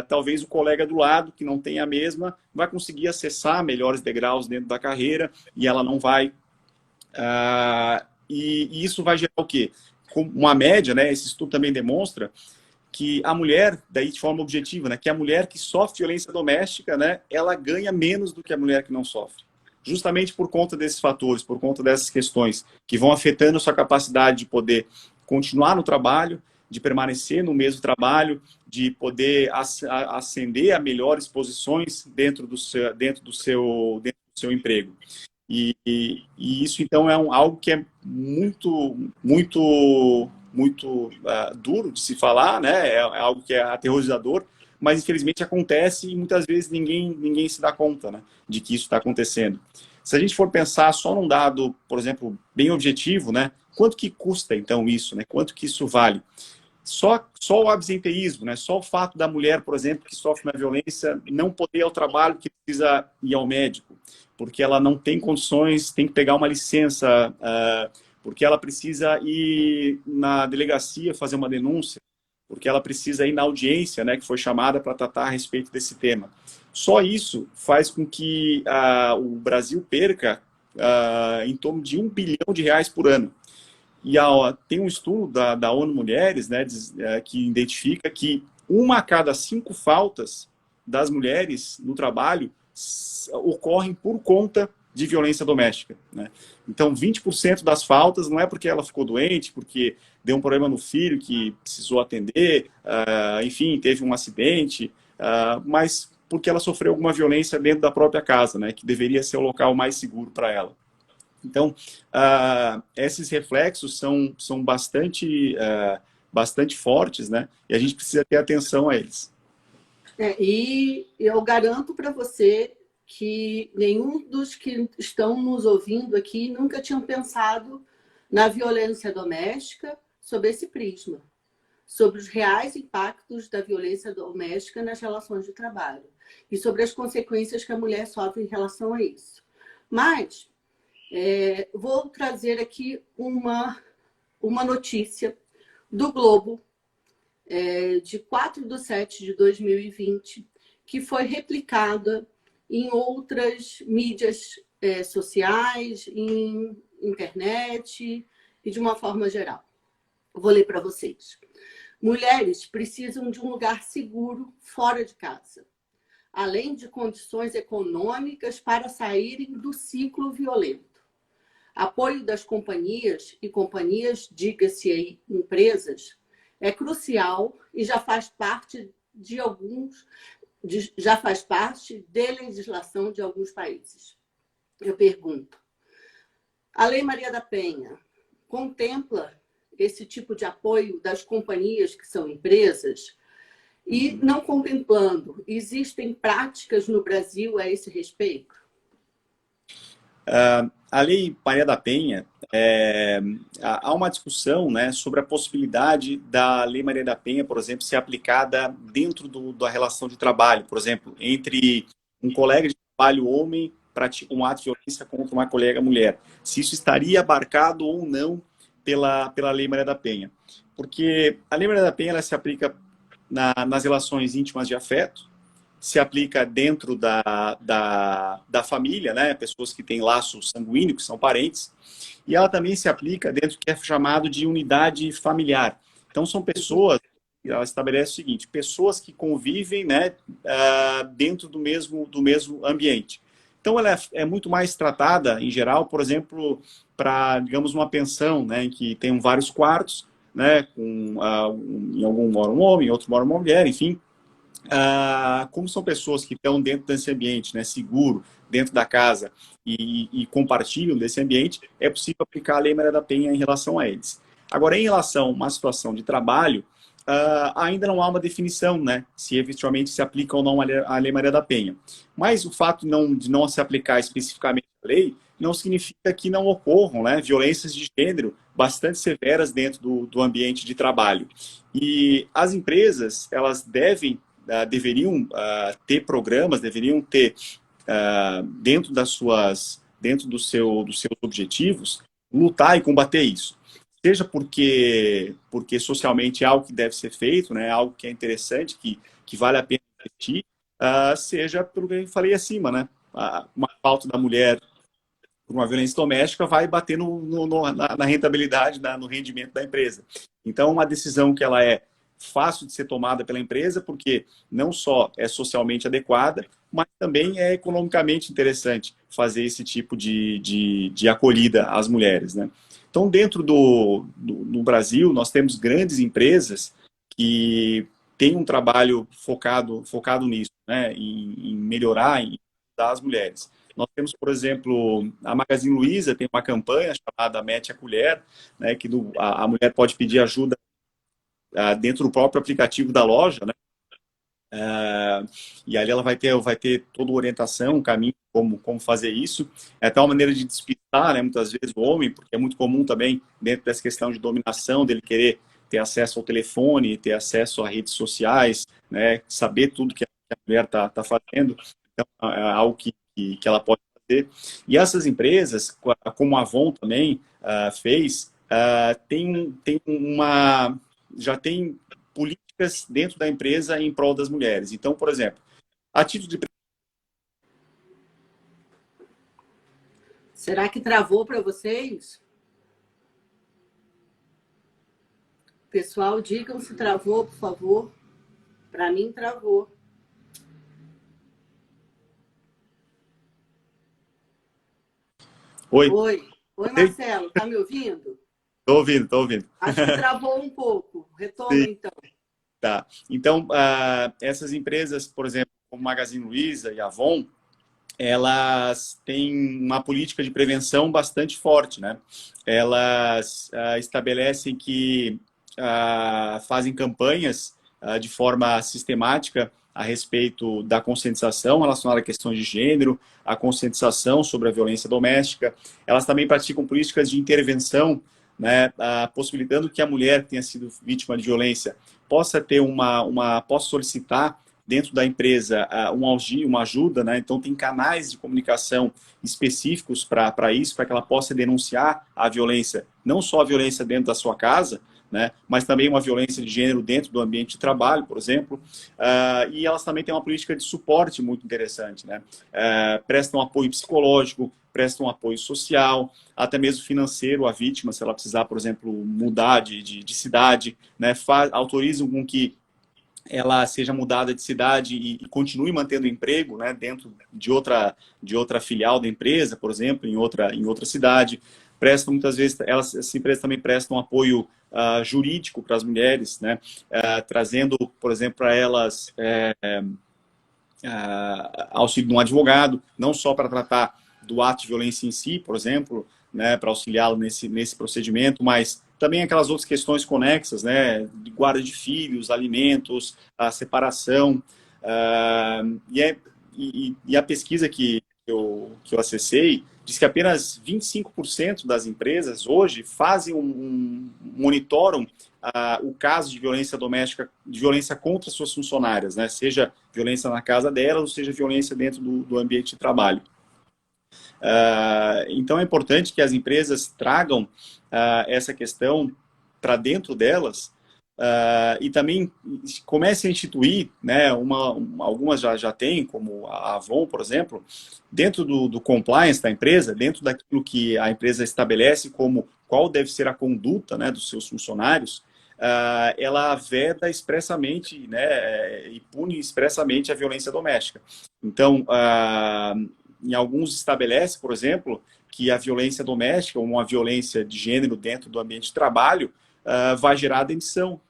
talvez o colega do lado, que não tem a mesma, vai conseguir acessar melhores degraus dentro da carreira e ela não vai. E isso vai gerar o quê? Com uma média, né? Esse estudo também demonstra que a mulher, daí de forma objetiva, né, que a mulher que sofre violência doméstica, né, ela ganha menos do que a mulher que não sofre. Justamente por conta desses fatores, por conta dessas questões que vão afetando a sua capacidade de poder continuar no trabalho, de permanecer no mesmo trabalho, de poder ascender a melhores posições dentro do seu emprego. E isso, então, é algo que é muito, muito, muito duro de se falar, né? É algo que é aterrorizador, mas infelizmente acontece e muitas vezes ninguém se dá conta, né, de que isso está acontecendo. Se a gente for pensar só num dado, por exemplo, bem objetivo, né, quanto que custa então isso, né? Quanto que isso vale? Só o absenteísmo, né? Só o fato da mulher, por exemplo, que sofre uma violência, não poder ir ao trabalho, que precisa ir ao médico, porque ela não tem condições, tem que pegar uma licença, porque ela precisa ir na delegacia fazer uma denúncia, porque ela precisa ir na audiência, né, que foi chamada para tratar a respeito desse tema. Só isso faz com que o Brasil perca em torno de R$ 1 bilhão por ano. E tem um estudo da ONU Mulheres, né, que identifica que 1 a cada 5 faltas das mulheres no trabalho ocorrem por conta de violência doméstica, né? Então, 20% das faltas não é porque ela ficou doente, porque deu um problema no filho que precisou atender, enfim, teve um acidente, mas porque ela sofreu alguma violência dentro da própria casa, né, que deveria ser o local mais seguro para ela. Então, esses reflexos são bastante fortes, né? E a gente precisa ter atenção a eles. E eu garanto para você que nenhum dos que estão nos ouvindo aqui nunca tinham pensado na violência doméstica sob esse prisma, sobre os reais impactos da violência doméstica nas relações de trabalho e sobre as consequências que a mulher sofre em relação a isso. Mas vou trazer aqui uma notícia do Globo, de 4/7/2020, que foi replicada em outras mídias sociais, em internet e de uma forma geral. Vou ler para vocês. Mulheres precisam de um lugar seguro fora de casa, além de condições econômicas para saírem do ciclo violento. Apoio das companhias, e companhias, diga-se aí, empresas, é crucial e já faz parte de legislação de alguns países. Eu pergunto, a Lei Maria da Penha contempla esse tipo de apoio das companhias que são empresas? E, não contemplando, existem práticas no Brasil a esse respeito? A Lei Maria da Penha, há uma discussão, né, sobre a possibilidade da Lei Maria da Penha, por exemplo, ser aplicada dentro da relação de trabalho, por exemplo, entre um colega de trabalho homem pratica um ato de violência contra uma colega mulher. Se isso estaria abarcado ou não pela Lei Maria da Penha. Porque a Lei Maria da Penha ela se aplica nas relações íntimas de afeto, se aplica dentro da família, né? Pessoas que têm laço sanguíneo, que são parentes, e ela também se aplica dentro do que é chamado de unidade familiar. Então, são pessoas, ela estabelece o seguinte, pessoas que convivem, né, dentro do mesmo ambiente. Então, ela é muito mais tratada, em geral, por exemplo, para, digamos, uma pensão, né, em que tem vários quartos, né, em algum mora um homem, em outro mora uma mulher, enfim. Como são pessoas que estão dentro desse ambiente, né, seguro, dentro da casa e compartilham desse ambiente, é possível aplicar a Lei Maria da Penha em relação a eles. Agora, em relação a uma situação de trabalho, ainda não há uma definição, né, se efetivamente se aplica ou não a Lei Maria da Penha. Mas o fato de não se aplicar especificamente a lei não significa que não ocorram, né, violências de gênero bastante severas dentro do ambiente de trabalho. E as empresas, elas deveriam ter programas, deveriam ter dentro dos seus objetivos, lutar e combater isso. Seja porque socialmente é algo que deve ser feito, né, algo que é interessante, que vale a pena investir, seja pelo que eu falei acima, né, uma falta da mulher por uma violência doméstica vai bater na rentabilidade, no rendimento da empresa. Então, uma decisão que ela é fácil de ser tomada pela empresa, porque não só é socialmente adequada, mas também é economicamente interessante fazer esse tipo de acolhida às mulheres, né? Então, dentro do Brasil, nós temos grandes empresas que têm um trabalho focado nisso, né? Em melhorar, em ajudar as mulheres. Nós temos, por exemplo, a Magazine Luiza tem uma campanha chamada Mete a Colher, né, que a mulher pode pedir ajuda dentro do próprio aplicativo da loja, né? E ali ela vai ter toda a orientação, um caminho como fazer isso. É até uma maneira de despistar, né, muitas vezes o homem, porque é muito comum também, dentro dessa questão de dominação, dele querer ter acesso ao telefone, ter acesso a redes sociais, né, saber tudo que a mulher está fazendo. Então, é algo que ela pode fazer. E essas empresas, como a Avon também fez, já tem políticas dentro da empresa em prol das mulheres. Então, por exemplo, a título de... Será que travou para vocês? Pessoal, digam se travou, por favor. Para mim, travou. Oi. Oi, Marcelo, tá me ouvindo? Tô ouvindo. Acho que travou um pouco. Retoma, sim. Então. Tá. Então, essas empresas, por exemplo, como Magazine Luiza e Avon, elas têm uma política de prevenção bastante forte, né? Elas estabelecem que fazem campanhas de forma sistemática a respeito da conscientização relacionada a questões de gênero, a conscientização sobre a violência doméstica. Elas também praticam políticas de intervenção, né, possibilitando que a mulher que tenha sido vítima de violência possa ter possa solicitar dentro da empresa uma ajuda, né? Então tem canais de comunicação específicos para isso, para que ela possa denunciar a violência, não só a violência dentro da sua casa, né, mas também uma violência de gênero dentro do ambiente de trabalho, por exemplo. E elas também têm uma política de suporte muito interessante, né? Prestam apoio psicológico, prestam apoio social, até mesmo financeiro à vítima, se ela precisar, por exemplo, mudar de cidade, né? Autorizam com que ela seja mudada de cidade e continue mantendo emprego, né, dentro de outra filial da empresa, por exemplo, em outra cidade. Prestam, muitas vezes, essas empresas também prestam apoio jurídico para as mulheres, né, trazendo, por exemplo, para elas auxílio de um advogado, não só para tratar do ato de violência em si, por exemplo, né, para auxiliá-lo nesse procedimento, mas também aquelas outras questões conexas, né, de guarda de filhos, alimentos, a separação. E a pesquisa que eu acessei diz que apenas 25% das empresas hoje monitoram o caso de violência doméstica, de violência contra suas funcionárias, né, seja violência na casa delas, ou seja violência dentro do ambiente de trabalho. Então é importante que as empresas tragam essa questão para dentro delas e também comecem a instituir, né, algumas já têm, como a Avon, por exemplo, dentro do compliance da empresa, dentro daquilo que a empresa estabelece como qual deve ser a conduta, né, dos seus funcionários, ela veda expressamente, né, e pune expressamente a violência doméstica. Então, em alguns estabelece, por exemplo, que a violência doméstica ou uma violência de gênero dentro do ambiente de trabalho vai gerar demissão,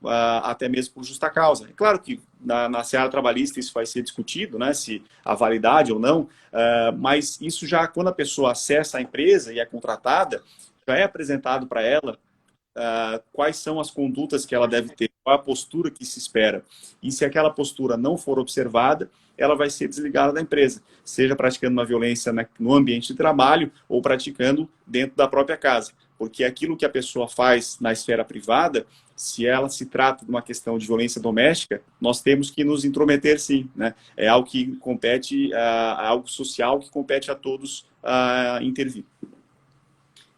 até mesmo por justa causa. É claro que na seara trabalhista isso vai ser discutido, né, se a validade ou não, mas isso já, quando a pessoa acessa a empresa e é contratada, já é apresentado para ela quais são as condutas que ela deve ter, qual a postura que se espera. E se aquela postura não for observada, ela vai ser desligada da empresa, seja praticando uma violência no ambiente de trabalho ou praticando dentro da própria casa. Porque aquilo que a pessoa faz na esfera privada, se ela se trata de uma questão de violência doméstica, nós temos que nos intrometer sim, né? É algo que compete, algo social que compete a todos intervir.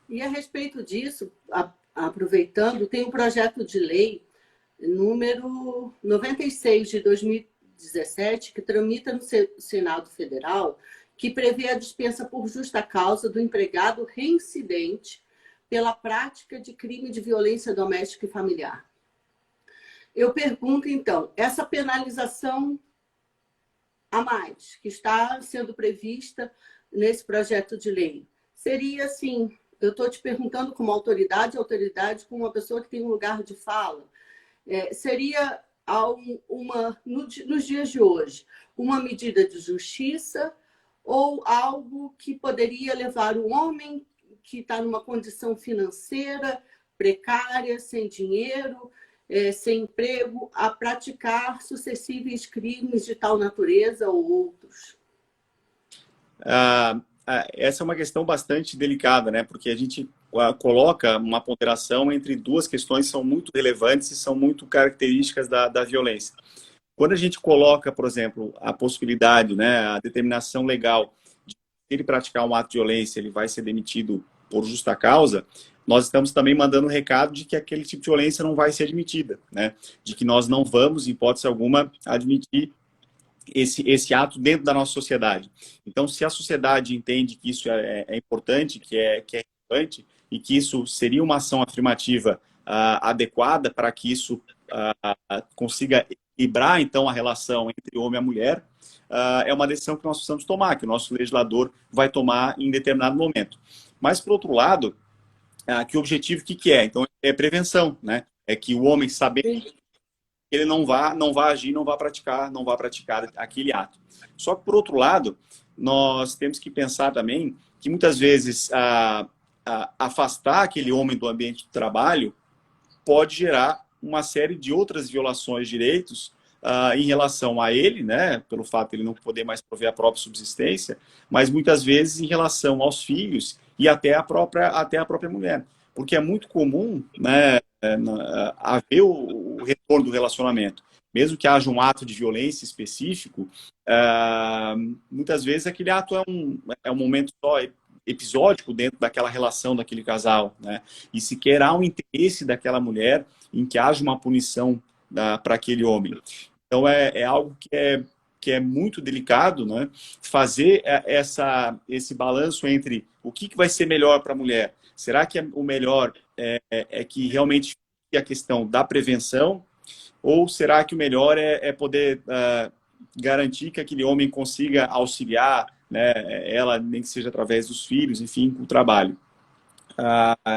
E a respeito disso, aproveitando, tem um projeto de lei número 96 de 2017, que tramita no Senado Federal, que prevê a dispensa por justa causa do empregado reincidente pela prática de crime de violência doméstica e familiar. Eu pergunto, então, essa penalização a mais, que está sendo prevista nesse projeto de lei, seria assim, eu estou te perguntando como autoridade, como uma pessoa que tem um lugar de fala, seria nos dias de hoje, uma medida de justiça ou algo que poderia levar o homem que está numa condição financeira precária, sem dinheiro, sem emprego, a praticar sucessíveis crimes de tal natureza ou outros? Essa é uma questão bastante delicada, né? Porque a gente coloca uma ponderação entre duas questões que são muito relevantes e são muito características da violência. Quando a gente coloca, por exemplo, a possibilidade, né, a determinação legal de que ele praticar um ato de violência, ele vai ser demitido por justa causa, nós estamos também mandando um recado de que aquele tipo de violência não vai ser admitida, né? De que nós não vamos, em hipótese alguma, admitir esse ato dentro da nossa sociedade. Então, se a sociedade entende que isso é importante, que é relevante, e que isso seria uma ação afirmativa adequada para que isso consiga equilibrar, então, a relação entre o homem e a mulher, é uma decisão que nós precisamos tomar, que o nosso legislador vai tomar em determinado momento. Mas, por outro lado, que o objetivo, o que é? Então, é prevenção, né? É que o homem, sabendo que ele não vai agir, não vai praticar aquele ato. Só que, por outro lado, nós temos que pensar também que, muitas vezes, afastar aquele homem do ambiente de trabalho pode gerar uma série de outras violações de direitos em relação a ele, né, pelo fato de ele não poder mais prover a própria subsistência, mas muitas vezes em relação aos filhos e até a própria mulher. Porque é muito comum, né, haver o retorno do relacionamento. Mesmo que haja um ato de violência específico, muitas vezes aquele ato é um momento só episódico dentro daquela relação daquele casal, né? E sequer há um interesse daquela mulher em que haja uma punição para aquele homem. Então é algo que é muito delicado, né? Fazer esse balanço entre o que vai ser melhor para a mulher. Será que o melhor é que realmente a questão da prevenção, ou será que o melhor é poder garantir que aquele homem consiga auxiliar, né, ela, nem que seja através dos filhos, enfim, com o trabalho?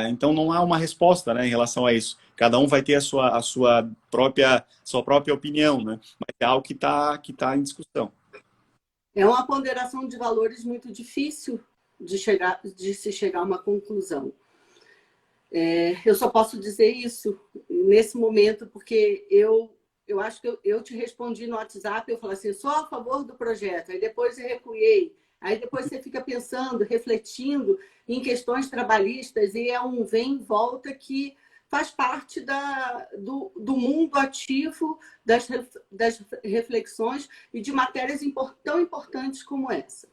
Então não há uma resposta, né, em relação a isso. Cada um vai ter a sua própria opinião, né? Mas é algo que tá em discussão. É uma ponderação de valores muito difícil de se chegar a uma conclusão. Eu só posso dizer isso nesse momento, porque eu acho que eu te respondi no WhatsApp, eu falei assim, sou a favor do projeto, aí depois eu recuei, aí depois você fica pensando, refletindo em questões trabalhistas, e é um vem e volta que faz parte do mundo ativo das reflexões e de matérias tão importantes como essa.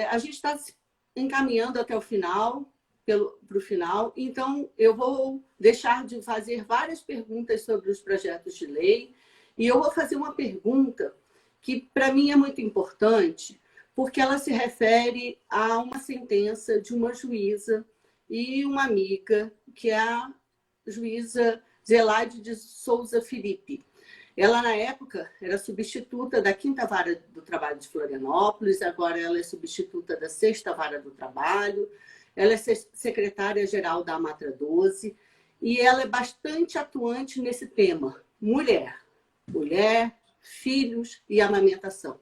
A gente está se encaminhando até o final, para o final, então eu vou deixar de fazer várias perguntas sobre os projetos de lei e eu vou fazer uma pergunta que para mim é muito importante, porque ela se refere a uma sentença de uma juíza e uma amiga, que é a juíza Zelaide de Souza Felipe. Ela, na época, era substituta da 5ª Vara do Trabalho de Florianópolis, agora ela é substituta da 6ª Vara do Trabalho. Ela é secretária-geral da Amatra 12 e ela é bastante atuante nesse tema, mulher, filhos e amamentação.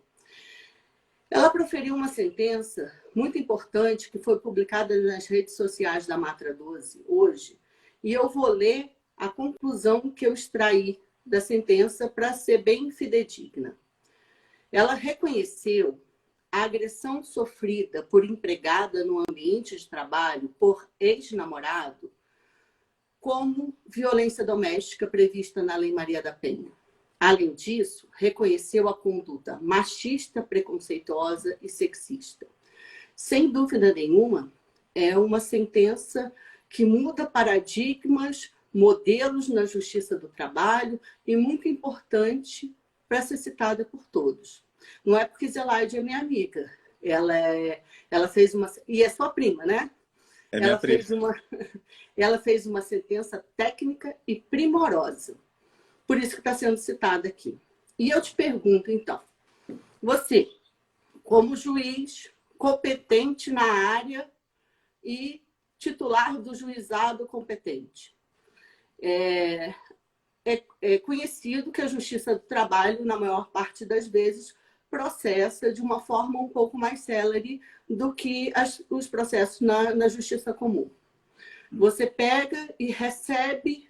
Ela proferiu uma sentença muito importante que foi publicada nas redes sociais da Amatra 12 hoje, e eu vou ler a conclusão que eu extraí da sentença para ser bem fidedigna. Ela reconheceu a agressão sofrida por empregada no ambiente de trabalho por ex-namorado como violência doméstica prevista na Lei Maria da Penha. Além disso, reconheceu a conduta machista, preconceituosa e sexista. Sem dúvida nenhuma, é uma sentença que muda paradigmas, modelos na justiça do trabalho e muito importante para ser citada por todos. Não é porque Zelaide é minha amiga. Ela fez uma... E é sua prima, né? É minha prima. Ela fez uma sentença técnica e primorosa. Por isso que está sendo citada aqui. E eu te pergunto, então, você, como juiz competente na área e titular do juizado competente, é conhecido que a Justiça do Trabalho, na maior parte das vezes, processa de uma forma um pouco mais célere do que os processos na Justiça Comum. Você pega e recebe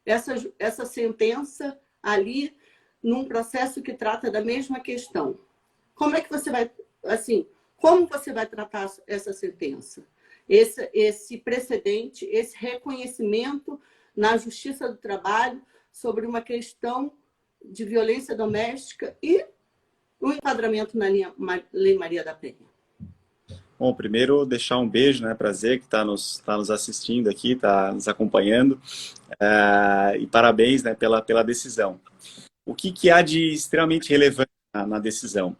essa sentença ali num processo que trata da mesma questão. Como é que você vai, assim, como você vai tratar essa sentença? Esse precedente, esse reconhecimento na Justiça do Trabalho sobre uma questão de violência doméstica e o enquadramento na Lei Maria da Penha. Bom, primeiro deixar um beijo, né, para Zé, que está nos assistindo aqui, está nos acompanhando, e parabéns, né, pela decisão. O que há de extremamente relevante na decisão?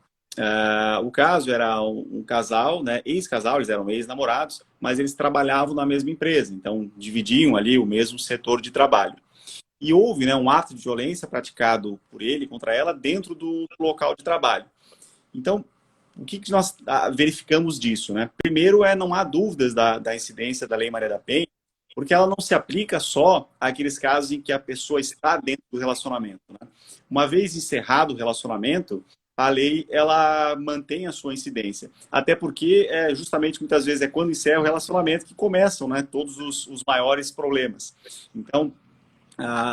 O caso era um casal, né, ex-casal, eles eram ex-namorados, mas eles trabalhavam na mesma empresa, então dividiam ali o mesmo setor de trabalho. E houve, né, um ato de violência praticado por ele contra ela dentro do local de trabalho. Então, o que nós verificamos disso, né? Primeiro, não há dúvidas da incidência da Lei Maria da Penha, porque ela não se aplica só àqueles casos em que a pessoa está dentro do relacionamento, né? Uma vez encerrado o relacionamento, a lei ela mantém a sua incidência. Até porque, justamente, muitas vezes é quando encerra o relacionamento que começam, né, todos os maiores problemas. Então,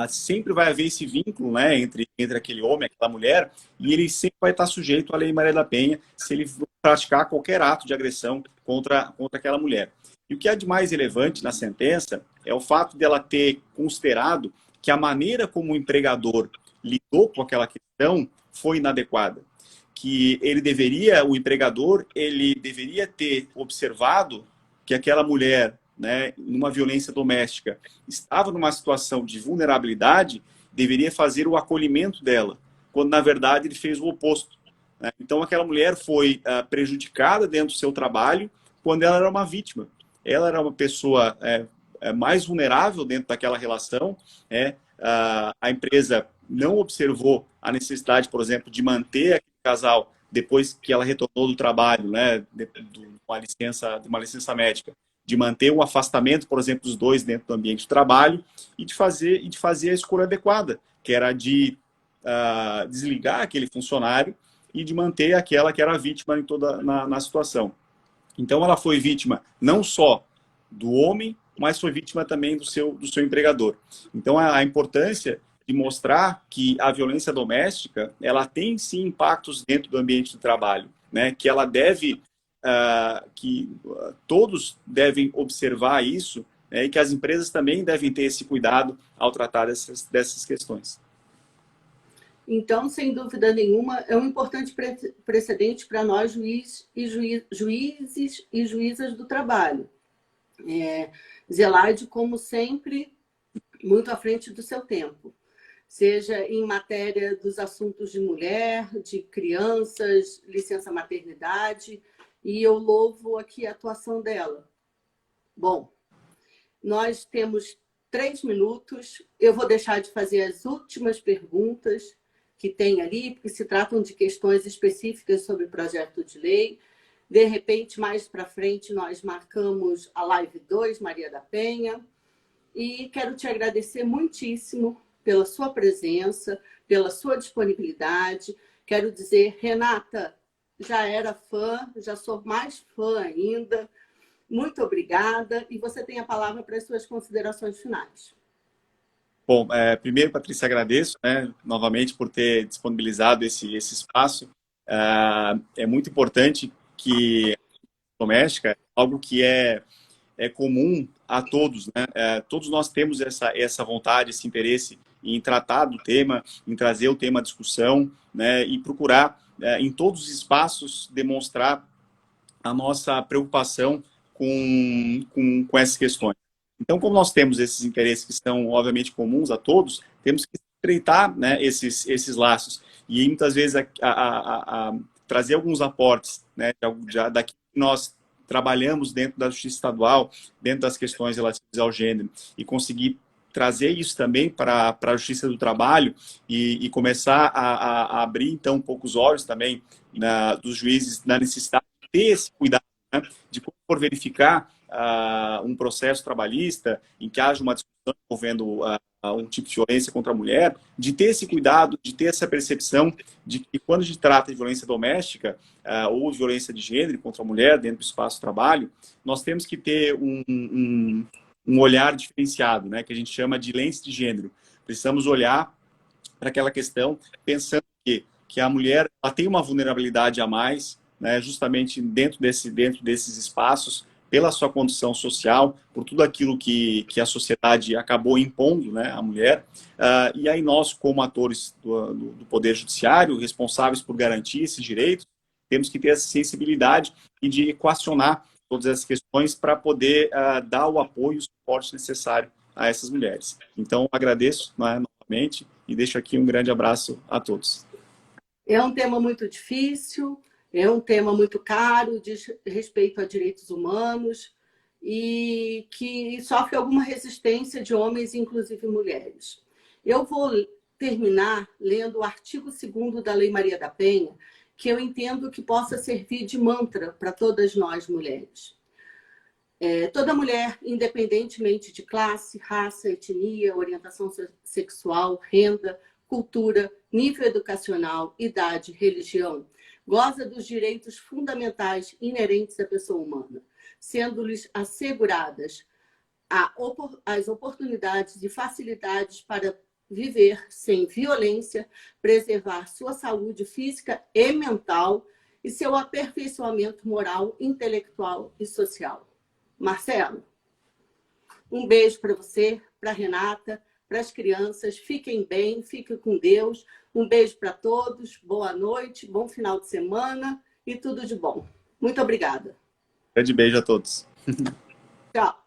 sempre vai haver esse vínculo, né, entre aquele homem e aquela mulher, e ele sempre vai estar sujeito à Lei Maria da Penha se ele praticar qualquer ato de agressão contra aquela mulher. E o que é de mais relevante na sentença é o fato dela ter considerado que a maneira como o empregador lidou com aquela questão foi inadequada. Que o empregador, ele deveria ter observado que aquela mulher, né, numa violência doméstica, estava numa situação de vulnerabilidade, deveria fazer o acolhimento dela, quando na verdade ele fez o oposto. Né? Então aquela mulher foi prejudicada dentro do seu trabalho quando ela era uma vítima. Ela era uma pessoa mais vulnerável dentro daquela relação. A empresa não observou a necessidade, por exemplo, de manter aquele casal depois que ela retornou do trabalho, né, de uma licença médica, de manter o afastamento, por exemplo, dos dois dentro do ambiente de trabalho e de fazer a escolha adequada, que era de desligar aquele funcionário e de manter aquela que era a vítima em na situação. Então, ela foi vítima não só do homem, mas foi vítima também do seu empregador. Então, a importância de mostrar que a violência doméstica, ela tem sim impactos dentro do ambiente de trabalho, né? Que ela deve, todos devem observar isso, né? E que as empresas também devem ter esse cuidado ao tratar dessas questões. Então, sem dúvida nenhuma, é um importante precedente para nós, juízes e juízas do trabalho. Zelaide, como sempre, muito à frente do seu tempo. Seja em matéria dos assuntos de mulher, de crianças, licença maternidade, e eu louvo aqui a atuação dela. Bom, nós temos 3 minutos, eu vou deixar de fazer as últimas perguntas que tem ali, porque se tratam de questões específicas sobre o projeto de lei. De repente, mais para frente, nós marcamos a Live 2, Maria da Penha, e quero te agradecer muitíssimo pela sua presença, pela sua disponibilidade. Quero dizer, Renata, já era fã, já sou mais fã ainda. Muito obrigada. E você tem a palavra para as suas considerações finais. Bom, primeiro, Patrícia, agradeço, né, novamente por ter disponibilizado esse espaço. É muito importante que a doméstica é algo que é comum a todos, né? Todos nós temos essa vontade, esse interesse em tratar do tema, em trazer o tema à discussão, né? E procurar, em todos os espaços, demonstrar a nossa preocupação com essas questões. Então, como nós temos esses interesses que são, obviamente, comuns a todos, temos que estreitar, né, esses laços. E muitas vezes trazer alguns aportes, né, daqui que nós trabalhamos dentro da justiça estadual, dentro das questões relativas ao gênero, e conseguir trazer isso também para a justiça do trabalho e começar a abrir, então, um pouco os olhos também dos juízes na necessidade de ter esse cuidado, né, de quando for verificar um processo trabalhista em que haja uma discussão envolvendo um tipo de violência contra a mulher, de ter esse cuidado, de ter essa percepção de que quando a gente trata de violência doméstica ou de violência de gênero contra a mulher dentro do espaço de trabalho, nós temos que ter um olhar diferenciado, né, que a gente chama de lente de gênero. Precisamos olhar para aquela questão pensando que a mulher ela tem uma vulnerabilidade a mais, né, justamente dentro desses espaços, pela sua condição social, por tudo aquilo que a sociedade acabou impondo, né, à mulher. E aí nós, como atores do Poder Judiciário, responsáveis por garantir esses direitos, temos que ter essa sensibilidade e de equacionar todas essas questões para poder dar o apoio e o suporte necessário a essas mulheres. Então, agradeço, né, novamente e deixo aqui um grande abraço a todos. É um tema muito difícil, é um tema muito caro, diz respeito a direitos humanos e que sofre alguma resistência de homens, inclusive mulheres. Eu vou terminar lendo o artigo 2º da Lei Maria da Penha, que eu entendo que possa servir de mantra para todas nós mulheres. Toda mulher, independentemente de classe, raça, etnia, orientação sexual, renda, cultura, nível educacional, idade, religião, goza dos direitos fundamentais inerentes à pessoa humana, sendo-lhes asseguradas as oportunidades e facilidades para viver sem violência, preservar sua saúde física e mental e seu aperfeiçoamento moral, intelectual e social. Marcelo, um beijo para você, para a Renata, para as crianças. Fiquem bem, fiquem com Deus. Um beijo para todos, boa noite, bom final de semana e tudo de bom. Muito obrigada. Grande beijo a todos. Tchau.